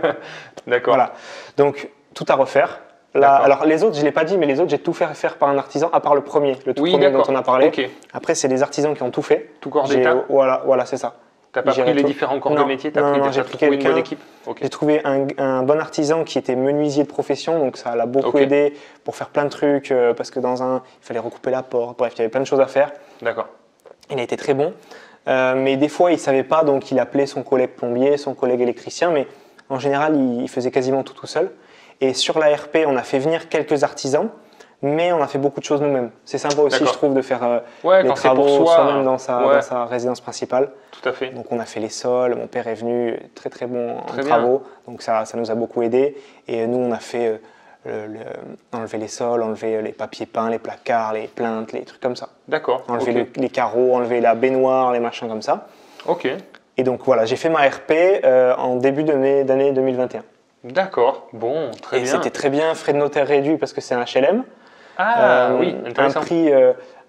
D'accord. Voilà. Donc tout à refaire. Là, D'accord. alors les autres, je l'ai pas dit, mais les autres, j'ai tout fait faire par un artisan, à part le premier, le tout Oui, premier dont d'accord. on a parlé. Ok. Après, c'est des artisans qui ont tout fait. Tout corps d'état. Voilà, c'est ça. T'as pas J'ai pris les tout. différents corps de Non, métier, non, t'as j'ai pris trouvé une bonne quelqu'un. équipe. Ok. J'ai trouvé un bon artisan qui était menuisier de profession, donc ça l'a beaucoup Ok. aidé pour faire plein de trucs, parce que il fallait recouper la porte, bref, il y avait plein de choses à faire. D'accord. Il a été très bon, mais des fois il ne savait pas, donc il appelait son collègue plombier, son collègue électricien, mais en général il faisait quasiment tout seul. Et sur la RP, on a fait venir quelques artisans, mais on a fait beaucoup de choses nous-mêmes. C'est sympa aussi, D'accord. je trouve, de faire Ouais, les quand c'est pour travaux soi, soi-même dans ouais. sa résidence principale. Tout à fait. Donc on a fait les sols, mon père est venu, très très bon Très en bien. travaux, donc ça nous a beaucoup aidé. Et nous on a fait enlever les sols, enlever les papiers peints, les placards, les plinthes, les trucs comme ça. D'accord. Enlever Ok. les carreaux, enlever la baignoire, les machins comme ça. Ok. Et donc voilà, j'ai fait ma RP en début d'année 2021. D'accord. Bon, très Et bien. c'était très bien, frais de notaire réduit parce que c'est un HLM. Ah oui, intéressant.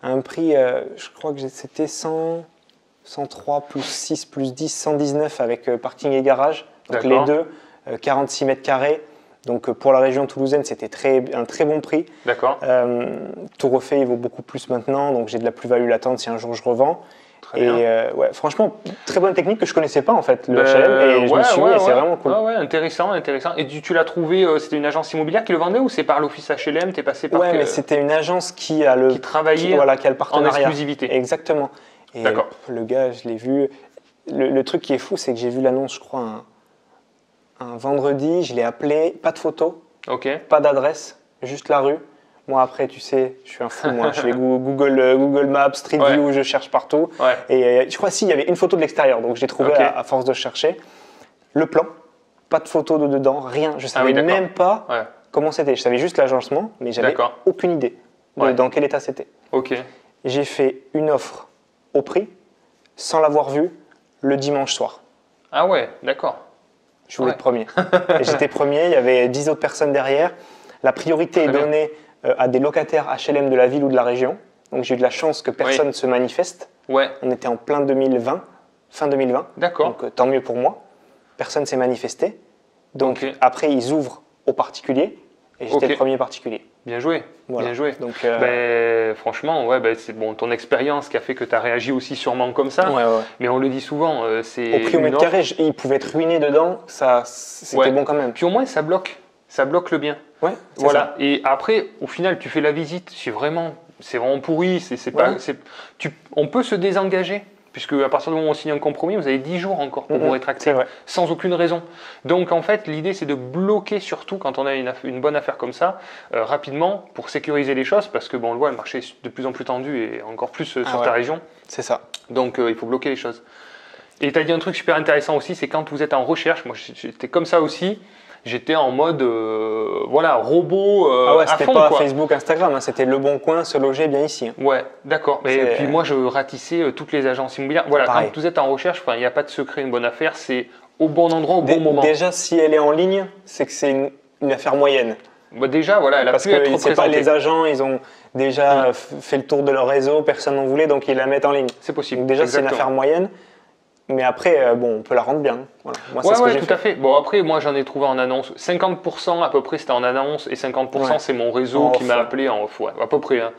Un prix, je crois que c'était 103 plus 6 plus 10, 119 avec parking et garage. Donc les D'accord. deux, 46 mètres carrés. Donc pour la région toulousaine, c'était un très bon prix. D'accord. Tout refait, il vaut beaucoup plus maintenant. Donc j'ai de la plus-value latente si un jour je revends. Très bien. Ouais, franchement, très bonne technique que je connaissais pas en fait, le Ben, HLM. Et je me suis mis et c'est vraiment cool. Ouais, ouais, intéressant, intéressant. Et tu l'as trouvé, c'était une agence immobilière qui le vendait ou c'est par l'office HLM, t'es passé par Ouais, mais c'était une agence qui a le, qui travaillait qui a le en partenariat. exclusivité. Exactement. Et D'accord. le gars, je l'ai vu. Le truc qui est fou, c'est que j'ai vu l'annonce, je crois, un vendredi. Je l'ai appelé, pas de photo, Ok. pas d'adresse, juste la rue. Moi, après, tu sais, je suis un fou. Moi, je fais Google Maps, Street Ouais. View, je cherche partout. Ouais. Et je crois s'il y avait une photo de l'extérieur. Donc, j'ai trouvé Ok. à force de chercher le plan. Pas de photo de dedans, rien. Je savais oui, d'accord. même pas Ouais. comment c'était. Je savais juste l'agencement, mais j'avais D'accord. aucune idée de Ouais. dans quel état c'était. Ok. J'ai fait une offre au prix sans l'avoir vu le dimanche soir. Ah ouais, d'accord. Je voulais Ouais. être premier. Et j'étais premier, il y avait 10 autres personnes derrière. La priorité Très est bien. donnée à des locataires HLM de la ville ou de la région. Donc j'ai eu de la chance que personne ne se manifeste. Ouais. On était en plein 2020, fin 2020. D'accord. Donc tant mieux pour moi. Personne ne s'est manifesté. Donc Ok. après, ils ouvrent aux particuliers. Et j'étais Ok. le premier particulier. Bien joué. Voilà. Bien joué. Donc, Franchement, ouais, c'est bon, ton expérience qui a fait que tu as réagi aussi sûrement comme ça. ouais. Mais on le dit souvent, c'est Au prix au une mètre offre. carré, il pouvait être ruiné dedans. C'était Ouais. bon quand même. Puis au moins, ça bloque le bien. Ouais, c'est Voilà. ça. Et après, au final, tu fais la visite. C'est vraiment pourri. On peut se désengager. Puisque à partir du moment où on signe un compromis, vous avez 10 jours encore pour vous rétracter, c'est vrai. sans aucune raison. Donc en fait, l'idée c'est de bloquer surtout quand on a une bonne affaire comme ça, rapidement, pour sécuriser les choses, parce que bon, on le voit, le marché est de plus en plus tendu et encore plus sur ta ouais. région. C'est ça. Donc il faut bloquer les choses. Et tu as dit un truc super intéressant aussi, c'est quand vous êtes en recherche, moi j'étais comme ça aussi, j'étais en mode robot Ah ouais, à c'était fond, pas quoi. Facebook, Instagram, hein, c'était Le Bon Coin, se loger bien ici. Hein. Ouais, d'accord. Et C'est- puis moi, je ratissais toutes les agences immobilières. Voilà, Pareil. quand vous êtes en recherche, il n'y a pas de secret, une bonne affaire, c'est au bon endroit, au bon moment. Déjà, si elle est en ligne, c'est que c'est une affaire moyenne. Bah, déjà, voilà, elle a Parce pu être que c'est pas représentée. les agents, ils ont déjà fait le tour de leur réseau, personne n'en voulait, donc ils la mettent en ligne. C'est possible. Donc déjà, c'est une Exactement. affaire moyenne. Mais après, on peut la rendre bien. Voilà. Moi, c'est ce que Ouais, j'ai tout fait. à fait. Bon, après, moi, j'en ai trouvé en annonce. 50% à peu près, c'était en annonce, et 50%, Ouais. c'est mon réseau En qui off, m'a ouais. appelé en off, ouais, à peu près. Hein.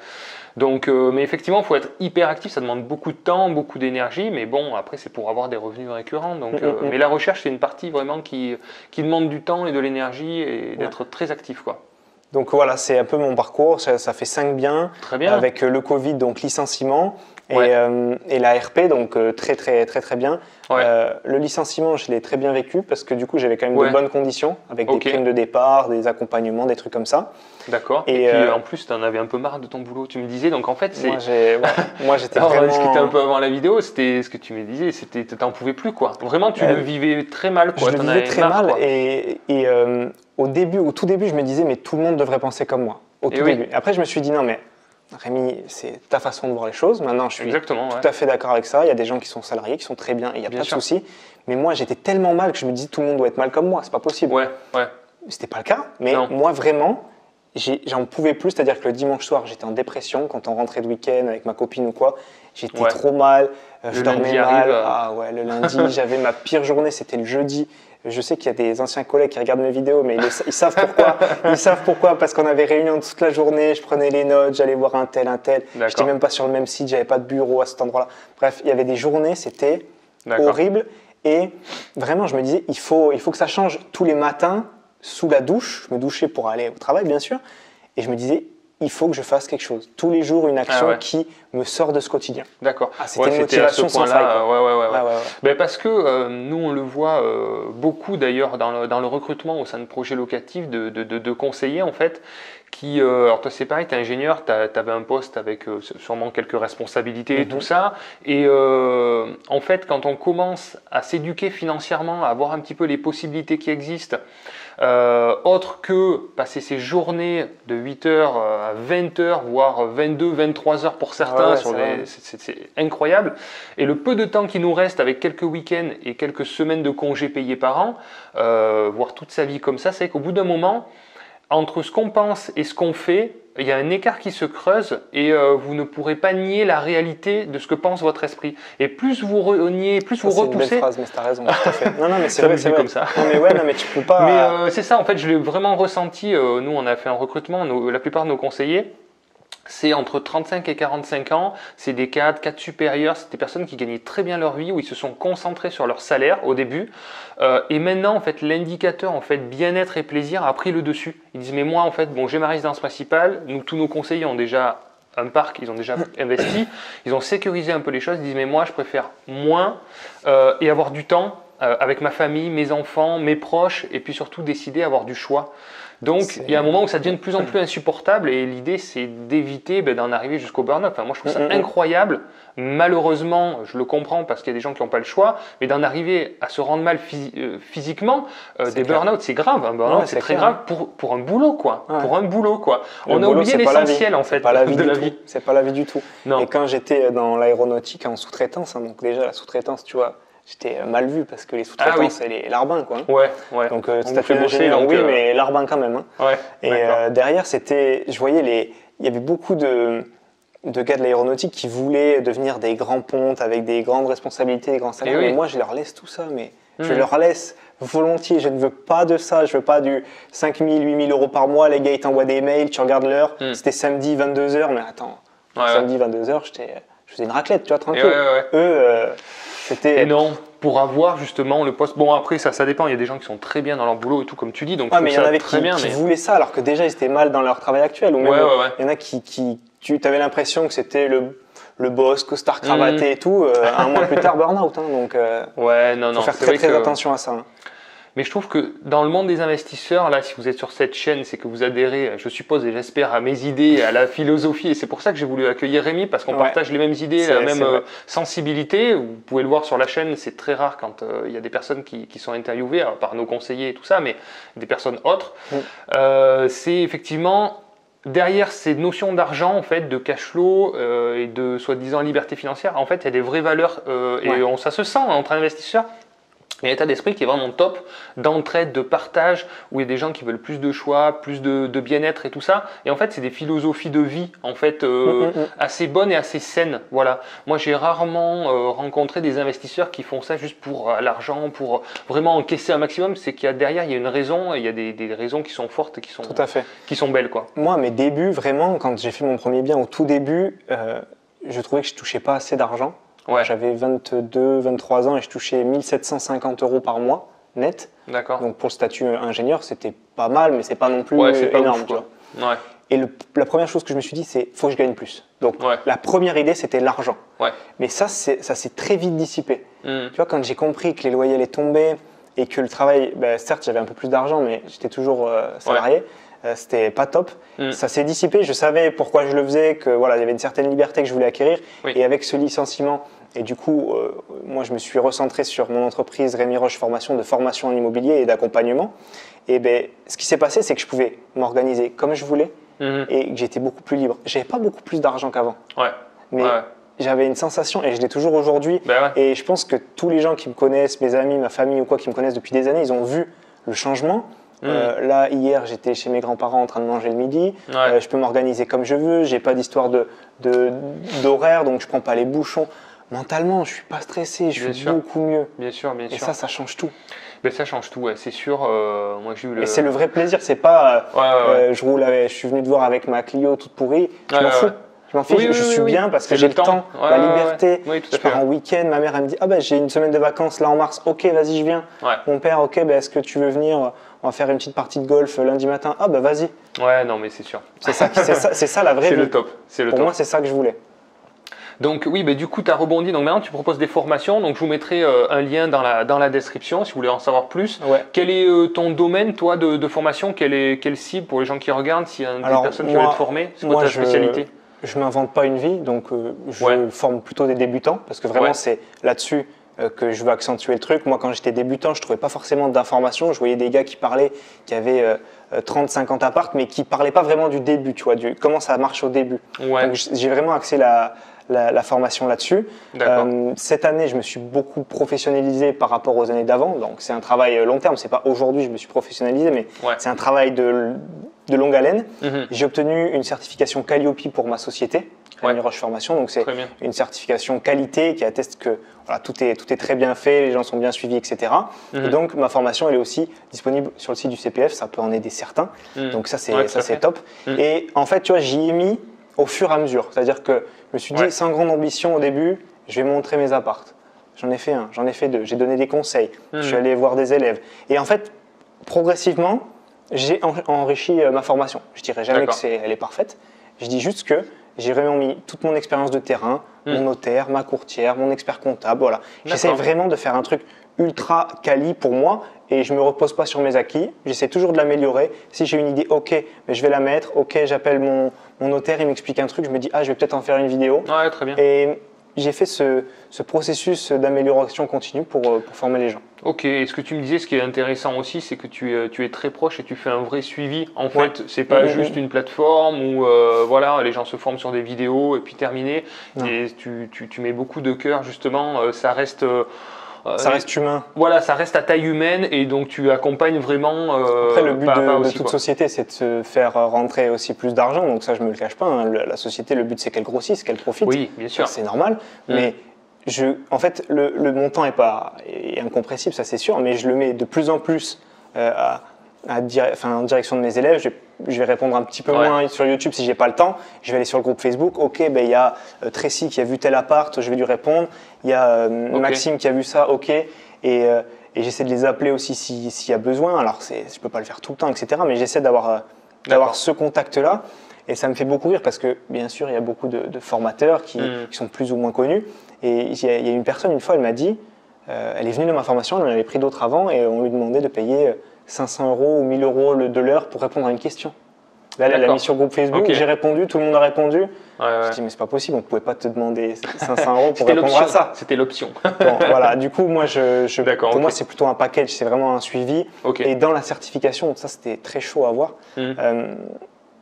Donc, mais effectivement, il faut être hyper actif, ça demande beaucoup de temps, beaucoup d'énergie, mais bon, après, c'est pour avoir des revenus récurrents. Donc, mais la recherche, c'est une partie vraiment qui demande du temps et de l'énergie et d'être très actif, quoi. Donc voilà, c'est un peu mon parcours. Ça fait 5 biens. Très bien. Avec le Covid, donc licenciement. Ouais. Et la RP, donc très bien. Ouais. Le licenciement, je l'ai très bien vécu parce que du coup, j'avais quand même Ouais. de bonnes conditions avec Ok. des primes de départ, des accompagnements, des trucs comme ça. D'accord. Et, Et puis, en plus, tu en avais un peu marre de ton boulot, tu me disais. Donc, en fait, c'est. Moi, j'étais Alors, on vraiment. discutait un peu avant la vidéo, c'était ce que tu me disais, t'en pouvais plus, quoi. Vraiment, tu le vivais très mal, quoi. Je le T'en vivais avais très marre, mal quoi. et au tout début, je me disais mais tout le monde devrait penser comme moi. Au tout oui. début. Après, je me suis dit non mais Rémi, c'est ta façon de voir les choses. Maintenant, je suis Exactement, tout à fait d'accord avec ça. Il y a des gens qui sont salariés, qui sont très bien, il n'y a Bien pas de sûr. souci. Mais moi, j'étais tellement mal que je me disais tout le monde doit être mal comme moi. C'est pas possible. Ouais, ouais. C'était pas le cas. Mais Non. moi, vraiment, j'en pouvais plus. C'est-à-dire que le dimanche soir, j'étais en dépression. Quand on rentrait de week-end avec ma copine ou quoi, j'étais Ouais. trop mal. Je Le dormais lundi mal. arrive, Ah ouais, le lundi, j'avais ma pire journée. C'était le jeudi. Je sais qu'il y a des anciens collègues qui regardent mes vidéos, mais ils savent pourquoi. Ils savent pourquoi, parce qu'on avait réunion toute la journée, je prenais les notes, j'allais voir un tel. D'accord. J'étais même pas sur le même site, j'avais pas de bureau à cet endroit-là. Bref, il y avait des journées, c'était D'accord. horrible. Et vraiment, je me disais, il faut que ça change tous les matins, sous la douche. Je me douchais pour aller au travail, bien sûr. Et je me disais, il faut que je fasse quelque chose. Tous les jours, une action qui me sort de ce quotidien. D'accord. Ah, c'était une motivation sans faille. Ouais. Ben parce que nous, on le voit beaucoup d'ailleurs dans le recrutement au sein de projets locatifs de conseillers en fait, qui, alors toi c'est pareil, tu es ingénieur, tu avais un poste avec sûrement quelques responsabilités et tout ça, et en fait quand on commence à s'éduquer financièrement, à voir un petit peu les possibilités qui existent, autre que passer ces journées de 8h à 20h, voire 22, 23h pour certains, c'est incroyable. Et le peu de temps qui nous reste avec quelques week-ends et quelques semaines de congés payés par an, voire toute sa vie comme ça, c'est qu'au bout d'un moment, entre ce qu'on pense et ce qu'on fait, il y a un écart qui se creuse et vous ne pourrez pas nier la réalité de ce que pense votre esprit. Et plus vous reniez, plus vous repoussez. C'est une belle phrase, mais t'as raison. Tout à fait. Non, mais c'est vrai, c'est comme ça. Non, mais ouais, non, mais tu peux pas. Mais c'est ça, en fait, je l'ai vraiment ressenti. Nous, on a fait un recrutement. La plupart de nos conseillers, c'est entre 35 et 45 ans, c'est des cadres supérieurs, c'est des personnes qui gagnaient très bien leur vie, où ils se sont concentrés sur leur salaire au début. Et maintenant, en fait, l'indicateur en fait, bien-être et plaisir a pris le dessus. Ils disent, mais moi, en fait, bon, j'ai ma résidence principale, nous, tous nos conseillers ont déjà un parc, ils ont déjà investi, ils ont sécurisé un peu les choses, ils disent, mais moi, je préfère moins et avoir du temps avec ma famille, mes enfants, mes proches, et puis surtout décider, avoir du choix. Donc, il y a un moment où ça devient de plus en plus insupportable et l'idée, c'est d'éviter d'en arriver jusqu'au burn-out. Enfin, moi, je trouve ça incroyable. Malheureusement, je le comprends parce qu'il y a des gens qui n'ont pas le choix, mais d'en arriver à se rendre mal physiquement, des burn-out, c'est grave. Un burn-out, c'est très grave pour un boulot, quoi. Pour un boulot, quoi. On a oublié l'essentiel, en fait, de la vie. C'est pas la vie du tout. Non. Et quand j'étais dans l'aéronautique en sous-traitance, donc déjà, la sous-traitance, tu vois, j'étais mal vu parce que les sous-traitants, c'est les larbins, quoi. Ouais. Donc, c'est fait ingénieur, oui, mais larbin quand même. Ouais, et derrière, je voyais il y avait beaucoup de gars de l'aéronautique qui voulaient devenir des grands pontes avec des grandes responsabilités, des grands salaires. Mais moi, je leur laisse tout ça, mais je leur laisse volontiers. Je ne veux pas de ça. Je veux pas du 5 000, 8 000 euros par mois. Les gars, ils t'envoient des mails, tu regardes l'heure. C'était samedi 22h, mais attends, samedi 22h, je faisais une raclette, tu vois, tranquille. Eux, c'était... Et non, pour avoir justement le poste. Bon, après, ça dépend. Il y a des gens qui sont très bien dans leur boulot et tout, comme tu dis. Donc, mais il y en avait qui voulaient ça, alors que déjà, ils étaient mal dans leur travail actuel. Ou même, il y en a tu avais l'impression que c'était le boss, costard cravaté et tout. Un mois plus tard, burn-out. Donc, faut faire très attention à ça. Mais je trouve que dans le monde des investisseurs, là, si vous êtes sur cette chaîne, c'est que vous adhérez, je suppose et j'espère, à mes idées, à la philosophie. Et c'est pour ça que j'ai voulu accueillir Rémi, parce qu'on partage les mêmes idées, la même sensibilité. Vous pouvez le voir sur la chaîne, c'est très rare quand il y a des personnes qui sont interviewées, par nos conseillers et tout ça, mais des personnes autres. C'est effectivement... Derrière ces notions d'argent, en fait, de cash flow et de soi-disant liberté financière, en fait, il y a des vraies valeurs et ça se sent entre investisseurs. Il y a un état d'esprit qui est vraiment top, d'entraide, de partage, où il y a des gens qui veulent plus de choix, plus de bien-être et tout ça. Et en fait, c'est des philosophies de vie, en fait, assez bonnes et assez saines. Voilà. Moi, j'ai rarement rencontré des investisseurs qui font ça juste pour l'argent, pour vraiment encaisser un maximum. C'est qu'il y a derrière, il y a une raison, et il y a des raisons qui sont fortes, qui sont belles, quoi. Moi, mes débuts, vraiment, quand j'ai fait mon premier bien, au tout début, je trouvais que je touchais pas assez d'argent. J'avais 22, 23 ans et je touchais 1 750 € par mois net. D'accord. Donc pour le statut ingénieur, c'était pas mal, mais c'est pas non plus énorme. Tu vois. Et la première chose que je me suis dit, c'est faut que je gagne plus. Donc la première idée, c'était l'argent. Mais ça s'est très vite dissipé. Tu vois, quand j'ai compris que les loyers allaient tomber et que le travail, certes, j'avais un peu plus d'argent, mais j'étais toujours salarié. C'était pas top. Ça s'est dissipé. Je savais pourquoi je le faisais, que voilà, il y avait une certaine liberté que je voulais acquérir. Et avec ce licenciement, et du coup, moi, je me suis recentré sur mon entreprise Rémi Roche Formation, de formation en immobilier et d'accompagnement. Et ce qui s'est passé, c'est que je pouvais m'organiser comme je voulais, et que j'étais beaucoup plus libre. J'avais pas beaucoup plus d'argent qu'avant. Ouais. Mais j'avais une sensation, et je l'ai toujours aujourd'hui. Et je pense que tous les gens qui me connaissent, mes amis, ma famille ou quoi, qui me connaissent depuis des années, ils ont vu le changement. Là, hier, j'étais chez mes grands-parents en train de manger le midi. Je peux m'organiser comme je veux. J'ai pas d'histoire d'horaire, donc je prends pas les bouchons. Mentalement, je suis pas stressé, je suis beaucoup mieux. Bien sûr. Et ça change tout. Ben, ça change tout, c'est sûr. Moi, j'ai eu Et c'est le vrai plaisir, c'est pas je suis venu te voir avec ma Clio toute pourrie, je m'en fous. Je m'en fiche, je suis bien parce que j'ai le temps, la liberté. Je pars en week-end, ma mère elle me dit j'ai une semaine de vacances là en mars, ok vas-y je viens. Mon père est-ce que tu veux venir, on va faire une petite partie de golf lundi matin, vas-y. Ouais non mais c'est sûr. C'est ça la vraie vie. C'est le top. Pour moi c'est ça que je voulais. Donc oui, du coup, tu as rebondi. Donc maintenant, tu proposes des formations. Donc je vous mettrai un lien dans la description si vous voulez en savoir plus. Quel est ton domaine, toi, de formation? Quelle cible pour les gens qui regardent? S'il y a des personnes qui veulent être formées, c'est quoi ta spécialité? Je ne m'invente pas une vie, donc je forme plutôt des débutants parce que vraiment, c'est là-dessus que je veux accentuer le truc. Moi, quand j'étais débutant, je ne trouvais pas forcément d'informations. Je voyais des gars qui parlaient, qui avaient 30, 50 apparts, mais qui ne parlaient pas vraiment du début, tu vois, comment ça marche au début. Donc j'ai vraiment axé la formation là-dessus. Cette année, je me suis beaucoup professionnalisé par rapport aux années d'avant. Donc, c'est un travail long terme. C'est pas aujourd'hui je me suis professionnalisé, mais c'est un travail de longue haleine. J'ai obtenu une certification Calliope pour ma société, Rémi Roche Formation. Donc, c'est une certification qualité qui atteste que tout est très bien fait, les gens sont bien suivis, etc. Et donc, ma formation, elle est aussi disponible sur le site du CPF. Ça peut en aider certains. Donc, ça, c'est top. Et en fait, tu vois, j'y ai mis au fur et à mesure. C'est-à-dire que je me suis dit, sans grande ambition au début, je vais montrer mes apparts. J'en ai fait un, j'en ai fait deux, j'ai donné des conseils, je suis allé voir des élèves. Et en fait, progressivement, j'ai enrichi ma formation. Je ne dirais jamais qu'elle est parfaite. Je dis juste que j'ai vraiment mis toute mon expérience de terrain, mon notaire, ma courtière, mon expert comptable. Voilà. J'essaie vraiment de faire un truc ultra quali pour moi et je ne me repose pas sur mes acquis. J'essaie toujours de l'améliorer. Si j'ai une idée, ok, mais je vais la mettre. Ok, j'appelle mon notaire, il m'explique un truc. Je me dis, je vais peut-être en faire une vidéo. Très bien. Et j'ai fait ce processus d'amélioration continue pour former les gens. Ok, et ce que tu me disais, ce qui est intéressant aussi, c'est que tu es très proche et tu fais un vrai suivi. En fait, c'est pas juste une plateforme où les gens se forment sur des vidéos et puis terminé. Et tu mets beaucoup de cœur justement, ça reste humain. Voilà, ça reste à taille humaine et donc tu accompagnes vraiment. Après, le but de toute société, c'est de se faire rentrer aussi plus d'argent. Donc ça, je me le cache pas. Hein. La société, le but, c'est qu'elle grossisse, qu'elle profite. Oui, bien sûr. C'est normal. Mais en fait, le montant est incompressible, ça c'est sûr. Mais je le mets de plus en plus en direction de mes élèves. Je vais répondre un petit peu moins sur YouTube si j'ai pas le temps. Je vais aller sur le groupe Facebook. Ok, il y a Tracy qui a vu tel appart, je vais lui répondre. Il y a Maxime qui a vu ça, ok. Et j'essaie de les appeler aussi s'il y a besoin. Alors, je peux pas le faire tout le temps, etc. Mais j'essaie d'avoir ce contact-là. Et ça me fait beaucoup rire parce que, bien sûr, il y a beaucoup de formateurs qui sont plus ou moins connus. Et il y a une personne, une fois, elle m'a dit, elle est venue de ma formation, elle en avait pris d'autres avant et on lui demandait de payer 500 € ou 1000 € de l'heure pour répondre à une question. Là, elle l'a mis sur le groupe Facebook, j'ai répondu, tout le monde a répondu. Je dis, mais c'est pas possible, on ne pouvait pas te demander 500 € pour répondre à ça. C'était l'option. Bon, voilà, du coup, moi, pour moi, c'est plutôt un package, c'est vraiment un suivi. Et dans la certification, ça, c'était très chaud à voir.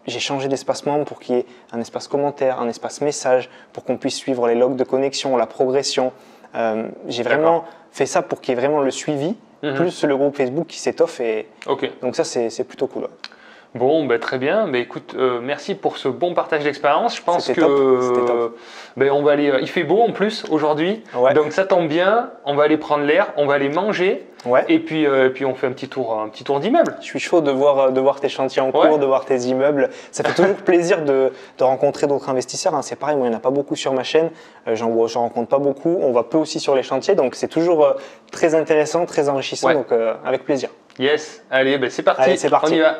J'ai changé d'espace membre pour qu'il y ait un espace commentaire, un espace message, pour qu'on puisse suivre les logs de connexion, la progression. J'ai vraiment fait ça pour qu'il y ait vraiment le suivi, plus le groupe Facebook qui s'étoffe. Donc ça, c'est plutôt cool. Bon, très bien. Écoute, merci pour ce bon partage d'expérience. Je pense que on va aller. Il fait beau en plus aujourd'hui, donc ça tombe bien. On va aller prendre l'air, on va aller manger, et puis on fait un petit tour d'immeuble. Je suis chaud de voir tes chantiers en cours, de voir tes immeubles. Ça fait toujours plaisir de rencontrer d'autres investisseurs. Hein. C'est pareil, moi il n'y en a pas beaucoup sur ma chaîne. J'en rencontre pas beaucoup. On va peu aussi sur les chantiers, donc c'est toujours très intéressant, très enrichissant. Donc avec plaisir. Yes. Allez, c'est parti. Allez, c'est parti. On y va.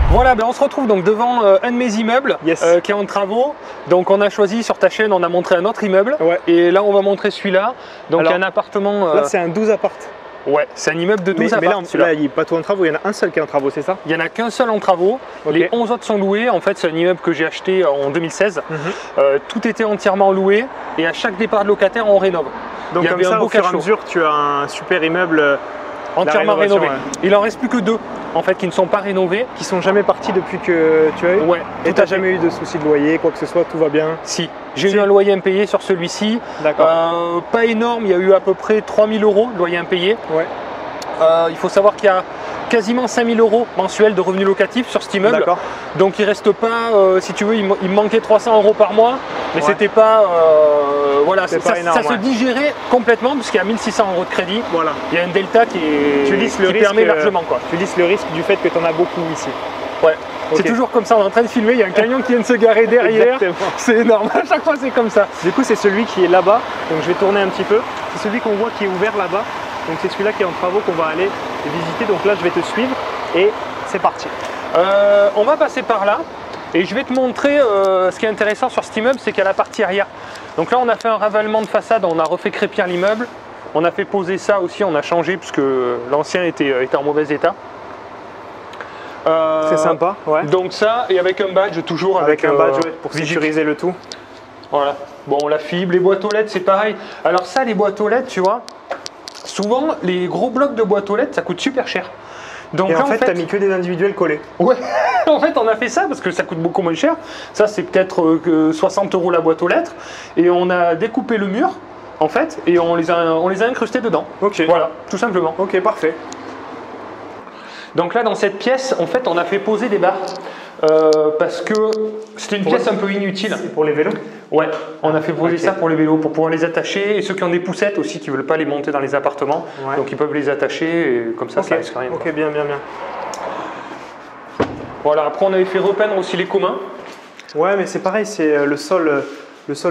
Voilà, on se retrouve donc devant un de mes immeubles qui est en travaux. Donc on a choisi sur ta chaîne, on a montré un autre immeuble et là on va montrer celui-là. Donc il y a un appartement. Là c'est un 12 appart. Ouais, c'est un immeuble de 12 appartements. Mais là il n'est pas tout en travaux, il y en a un seul qui est en travaux, c'est ça? Il n'y en a qu'un seul en travaux. Les 11 autres sont loués. En fait, c'est un immeuble que j'ai acheté en 2016. Tout était entièrement loué et à chaque départ de locataire on rénove. Donc comme ça, au fur et à mesure, tu as un super immeuble entièrement rénové. Il en reste plus que 2. en fait, qui ne sont pas rénovés. Qui sont jamais partis depuis que tu as eu? Ouais. Et tu n'as jamais eu de soucis de loyer, quoi que ce soit, tout va bien? Si. J'ai eu un loyer impayé sur celui-ci. D'accord. Pas énorme, il y a eu à peu près 3 000 € de loyer impayé. Ouais. Il faut savoir qu'il y a quasiment 5 000 € mensuels de revenus locatifs sur cet immeuble. D'accord. Donc il reste pas, si tu veux, il me manquait 300 € par mois, mais Ouais. c'était pas, voilà, C'est ça, pas énorme, ça se ouais. digérait complètement puisqu'il y a 1 600 € de crédit. Voilà. Il y a un delta qui permet largement, quoi. Tu lisses le risque du fait que tu en as beaucoup ici. Ouais. Ok. C'est toujours comme ça, on est en train de filmer, il y a un camion qui vient de se garer derrière. Exactement. C'est énorme, à chaque fois c'est comme ça. Du coup, c'est celui qui est là-bas, donc je vais tourner un petit peu. C'est celui qu'on voit qui est ouvert là-bas, donc c'est celui-là qui est en travaux qu'on va aller visiter. Donc là, je vais te suivre et c'est parti. On va passer par là et je vais te montrer ce qui est intéressant sur cet immeuble, c'est qu'à la partie arrière. Donc là, on a fait un ravalement de façade, on a refait crépir l'immeuble, on a fait poser ça aussi, on a changé puisque l'ancien était en mauvais état. Très sympa, ouais. Donc ça, et avec un badge toujours. Avec un badge, ouais, pour visite. sécuriser le tout. Voilà. Bon, la fibre, les boîtes aux lettres, c'est pareil. Alors ça, les boîtes aux lettres, tu vois, souvent, les gros blocs de boîtes aux lettres, ça coûte super cher. Donc Et là, en fait, tu as mis que des individuels collés. Ouais, en fait, on a fait ça parce que ça coûte beaucoup moins cher. Ça, c'est peut-être 60 € la boîte aux lettres. Et on a découpé le mur, en fait, et on les a incrustés dedans. Ok. Voilà, tout simplement. Ok, parfait. Donc là, dans cette pièce, en fait, on a fait poser des barres. Parce que c'était une pièce un peu inutile. C'est pour les vélos? Ouais, on a fait poser Ok. ça pour les vélos, pour pouvoir les attacher. Et ceux qui ont des poussettes aussi, qui ne veulent pas les monter dans les appartements, Ouais. donc ils peuvent les attacher, et comme ça, Ok, ça risque rien. ok, bien, bien, bien. Voilà, après on avait fait repeindre aussi les communs. Ouais, mais c'est pareil, c'est le sol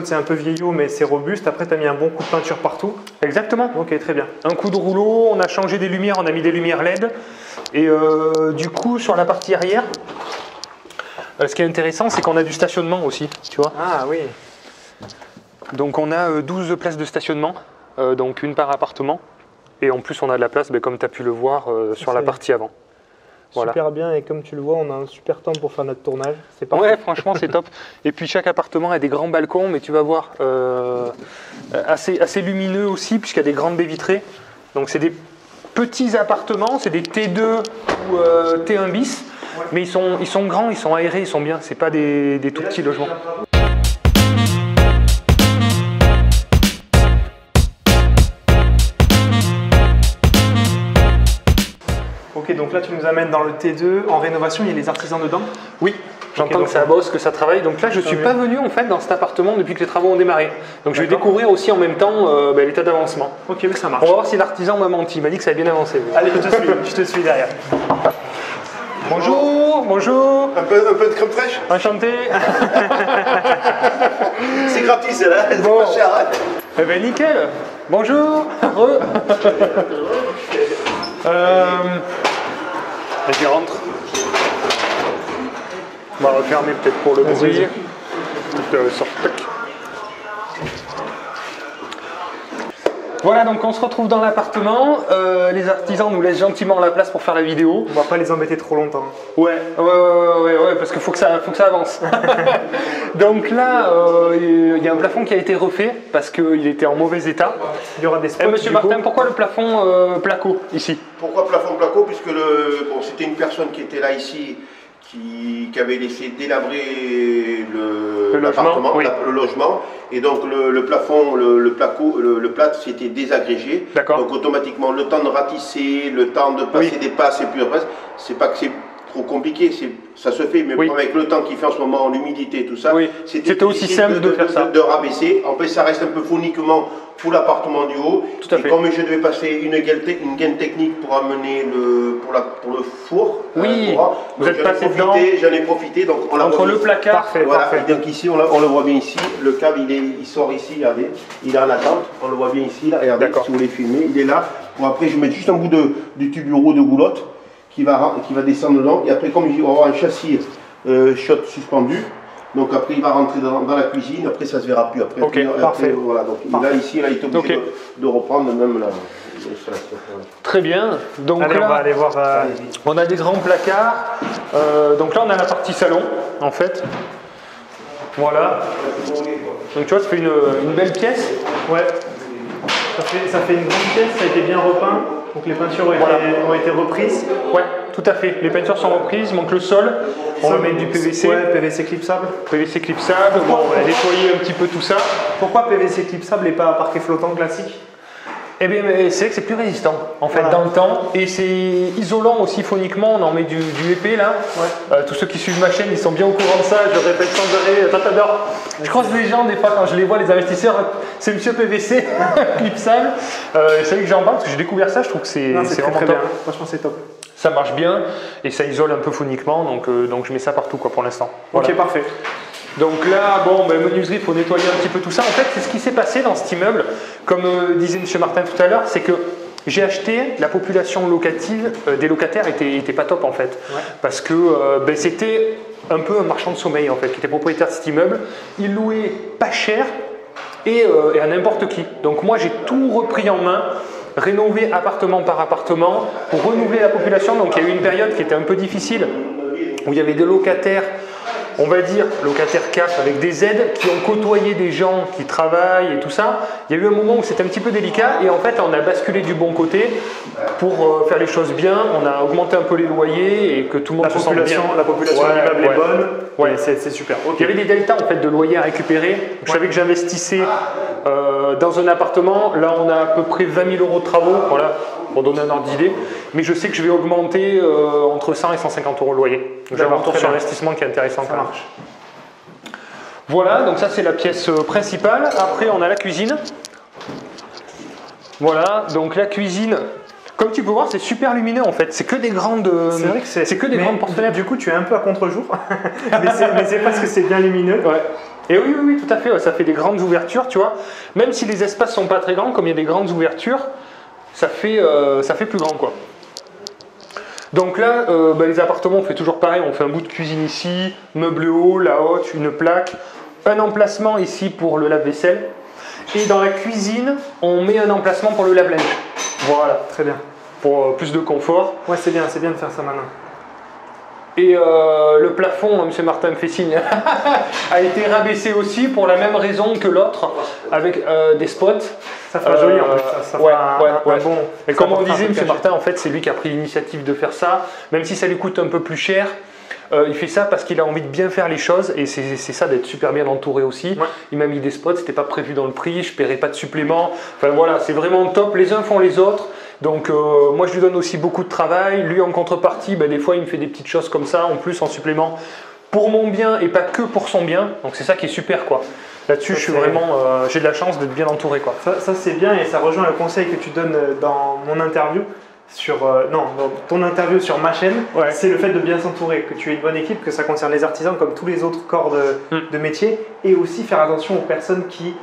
c'est un peu vieillot, mais c'est robuste. Après, tu as mis un bon coup de peinture partout. Exactement. Ok, très bien. Un coup de rouleau, on a changé des lumières, on a mis des lumières LED. Et du coup, sur la partie arrière, ce qui est intéressant, c'est qu'on a du stationnement aussi, tu vois. Ah oui. Donc on a 12 places de stationnement, donc une par appartement. Et en plus, on a de la place, comme tu as pu le voir, sur la c'est partie avant. Voilà. Super bien, et comme tu le vois, on a un super temps pour faire notre tournage. C'est parfait. Ouais, franchement, c'est top. Et puis chaque appartement a des grands balcons, mais tu vas voir, assez lumineux aussi, puisqu'il y a des grandes baies vitrées. Donc c'est des petits appartements, c'est des T2 ou T1 bis, Ouais. mais ils sont grands, ils sont aérés, ils sont bien. C'est pas des tout petits logements. Ok, donc là, tu nous amènes dans le T2. En rénovation, il y a les artisans dedans. Oui, j'entends donc que ça bosse, que ça travaille. Donc là, je ne suis pas venu en fait dans cet appartement depuis que les travaux ont démarré. Donc je vais D'accord. découvrir aussi en même temps l'état d'avancement. Ok, mais ça marche. On va voir si l'artisan m'a menti. Il m'a dit que ça avait bien avancé. Allez, je te suis derrière. Bonjour, bonjour. Un peu de crème fraîche. Enchanté. C'est gratuit, c'est là, c'est Bon. pas cher. Hein. Eh ben nickel. Bonjour. Vas-y, rentre. On va refermer peut-être pour le bruit. Sort. Tac. Voilà, donc on se retrouve dans l'appartement. Les artisans nous laissent gentiment la place pour faire la vidéo. On va pas les embêter trop longtemps. Ouais, parce qu'il faut que ça avance. Donc là, il y a un plafond qui a été refait parce qu'il était en mauvais état. Il y aura des spots. Monsieur du coup. Martin, pourquoi le plafond placo ici? Pourquoi plafond placo? Puisque c'était une personne qui était là ici, qui avait laissé délabrer l'appartement, oui. le logement, et donc le plafond, le plâtre s'était désagrégé. D'accord. Donc automatiquement, le temps de ratisser, le temps de passer Oui. des passes et puis après, c'est pas que c'est trop compliqué, ça se fait, mais Oui. avec le temps qu'il fait en ce moment, l'humidité, tout ça, Oui. C'était aussi difficile simple de faire ça. de rabaisser. En fait, ça reste un peu phoniquement pour l'appartement du haut. Tout à fait. Et comme je devais passer une gaine technique pour amener pour le four, Oui. Vous donc êtes passé dedans. J'en ai profité. Donc on l'a Entre remis le ici. placard. Parfait, Voilà, parfait. et donc ici, on le voit bien ici, le câble il sort ici, regardez, il est en attente, on le voit bien ici, là, regardez, D'accord. si vous voulez filmer, il est là. Bon, après, je vais mettre juste un bout du tuburo de goulotte qui va descendre dedans, et après, comme il va y avoir un châssis shot suspendu, donc après, il va rentrer dans la cuisine, après, ça se verra plus. Après, Ok, après, parfait. Voilà, donc il est là, ici, là, il est obligé Ok. de reprendre même l'installation. Voilà. Très bien. Donc Allez, là, on va aller voir. on a des grands placards. Donc là, on a la partie salon, en fait. Voilà. Donc tu vois, ça fait une belle pièce. Ouais. Ça fait une grande pièce, ça a été bien repeint. Donc les peintures ont été reprises. Ouais, tout à fait. Les peintures sont reprises, il manque le sol. On va mettre du PVC. Ouais, PVC clipsable. PVC clipsable. Bon, on va nettoyer un petit peu tout ça. Pourquoi PVC clipsable et pas parquet flottant classique? Eh bien, c'est vrai que c'est plus résistant en fait Voilà. dans le temps et c'est isolant aussi phoniquement. On en met du épais là. Ouais. Tous ceux qui suivent ma chaîne, ils sont bien au courant de ça. Je le répète sans arrêt. T'adores. Je croise les gens des fois quand je les vois, les investisseurs. C'est Monsieur PVC clipsable. C'est vrai que j'en parle parce que j'ai découvert ça. Je trouve que c'est vraiment très top. bien. Franchement, c'est top. Ça marche bien et ça isole un peu phoniquement. Donc je mets ça partout quoi pour l'instant. Voilà. Ok, parfait. Donc là, bon, menuiserie, il faut nettoyer un petit peu tout ça. En fait, c'est ce qui s'est passé dans cet immeuble, comme disait M. Martin tout à l'heure, c'est que j'ai acheté, la population locative des locataires était pas top en fait. Ouais. Parce que c'était un peu un marchand de sommeil en fait, qui était propriétaire de cet immeuble. Il louait pas cher et à n'importe qui. Donc moi, j'ai tout repris en main, rénové appartement par appartement pour renouveler la population. Donc il y a eu une période qui était un peu difficile, où il y avait des locataires, on va dire locataires CAF avec des aides qui ont côtoyé des gens qui travaillent et tout ça. Il y a eu un moment où c'était un petit peu délicat et en fait on a basculé du bon côté pour faire les choses bien. On a augmenté un peu les loyers et que tout le monde se sente bien. La population de l'immeuble est bonne. Ouais. C'est super. Okay. Il y avait des deltas en fait de loyers à récupérer. Je savais que j'investissais dans un appartement. Là on a à peu près 20 000 € de travaux. Voilà. Pour donner un ordre d'idée, mais je sais que je vais augmenter entre 100 et 150 € le loyer. Donc j'ai un retour sur investissement qui est intéressant. Ça marche. Voilà, donc ça c'est la pièce principale. Après on a la cuisine. Voilà, donc la cuisine, comme tu peux voir, c'est super lumineux en fait. C'est que des grandes. C'est vrai que c'est que des grandes portes-fenêtres. Du coup, tu es un peu à contre-jour, mais c'est parce que c'est bien lumineux. Ouais. Et oui, tout à fait. Ouais, ça fait des grandes ouvertures, tu vois. Même si les espaces sont pas très grands, comme il y a des grandes ouvertures. Ça fait plus grand quoi. Donc là, les appartements, on fait toujours pareil. On fait un bout de cuisine ici, meuble haut, la haute, une plaque, un emplacement ici pour le lave-vaisselle. Et dans la cuisine, on met un emplacement pour le lave-linge. Voilà, Très bien. pour plus de confort. Ouais, c'est bien de faire ça maintenant. Et le plafond, M. Martin me fait signe, a été rabaissé aussi pour la même raison que l'autre, avec des spots. Ça fera joli en plus, ça fera un bon. Et comme on disait, M. caché. Martin, en fait, c'est lui qui a pris l'initiative de faire ça, même si ça lui coûte un peu plus cher. Il fait ça parce qu'il a envie de bien faire les choses et c'est ça d'être super bien entouré aussi. Ouais. Il m'a mis des spots, c'était pas prévu dans le prix, je paierai pas de supplément. Enfin voilà, c'est vraiment top, les uns font les autres. Donc moi je lui donne aussi beaucoup de travail. Lui en contrepartie, des fois il me fait des petites choses comme ça en plus en supplément pour mon bien et pas que pour son bien. Donc c'est ça qui est super quoi. Là-dessus, je suis vraiment, j'ai de la chance d'être bien entouré quoi. Ça c'est bien et ça rejoint le conseil que tu donnes dans mon interview. Dans ton interview sur ma chaîne, Ouais. c'est le fait de bien s'entourer, que tu aies une bonne équipe, que ça concerne les artisans comme tous les autres corps de métier, et aussi faire attention aux personnes qui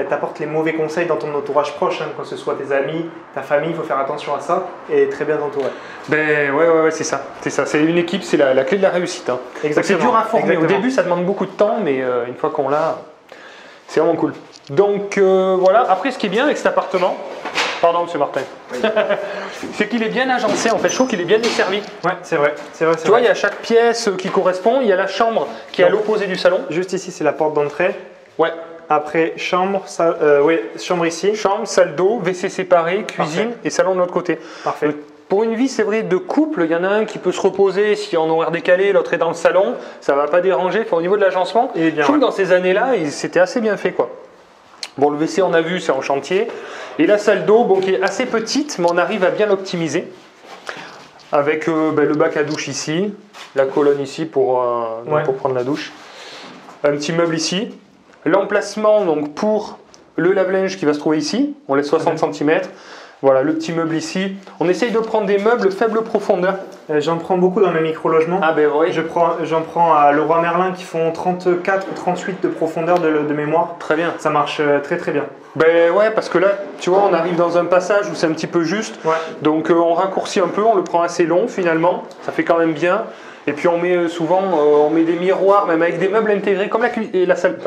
t'apportent les mauvais conseils dans ton entourage proche, hein, que ce soit tes amis, ta famille, il faut faire attention à ça et être très bien entouré. Ouais, c'est ça. C'est une équipe, c'est la clé de la réussite. Hein. C'est dur à former. Au début, ça demande beaucoup de temps, mais une fois qu'on l'a, c'est vraiment cool. Donc voilà. Après, ce qui est bien avec cet appartement, pardon, M. Martin, oui. C'est qu'il est bien agencé. En fait, je trouve qu'il est bien desservi. Ouais, c'est vrai. Tu vois, il y a chaque pièce qui correspond. Il y a la chambre qui est à l'opposé du salon. Juste ici, c'est la porte d'entrée. Ouais. Après, chambre ici. Chambre, salle d'eau, WC séparé, cuisine. Parfait. Et salon de l'autre côté. Parfait. Pour une vie, c'est vrai, de couple, il y en a un qui peut se reposer si en horaire décalé, l'autre est dans le salon. Ça ne va pas déranger. Enfin, au niveau de l'agencement, je trouve que dans ces années-là, c'était assez bien fait, quoi. Bon, le WC, on a vu, c'est en chantier. Et la salle d'eau, qui est assez petite, mais on arrive à bien l'optimiser. Avec le bac à douche ici, la colonne ici pour prendre la douche. Un petit meuble ici. L'emplacement donc pour le lave-linge qui va se trouver ici. On laisse 60 cm. Voilà, le petit meuble ici. On essaye de prendre des meubles faible profondeur. J'en prends beaucoup dans mes micro-logements. Ah ben oui. J'en prends à Leroy Merlin qui font 34 ou 38 de profondeur de mémoire. Très bien. Ça marche très très bien. Ben ouais, parce que là, tu vois, on arrive dans un passage où c'est un petit peu juste. Ouais. Donc on raccourcit un peu, on le prend assez long finalement. Ça fait quand même bien. Et puis on met souvent des miroirs, même avec des meubles intégrés, comme la salle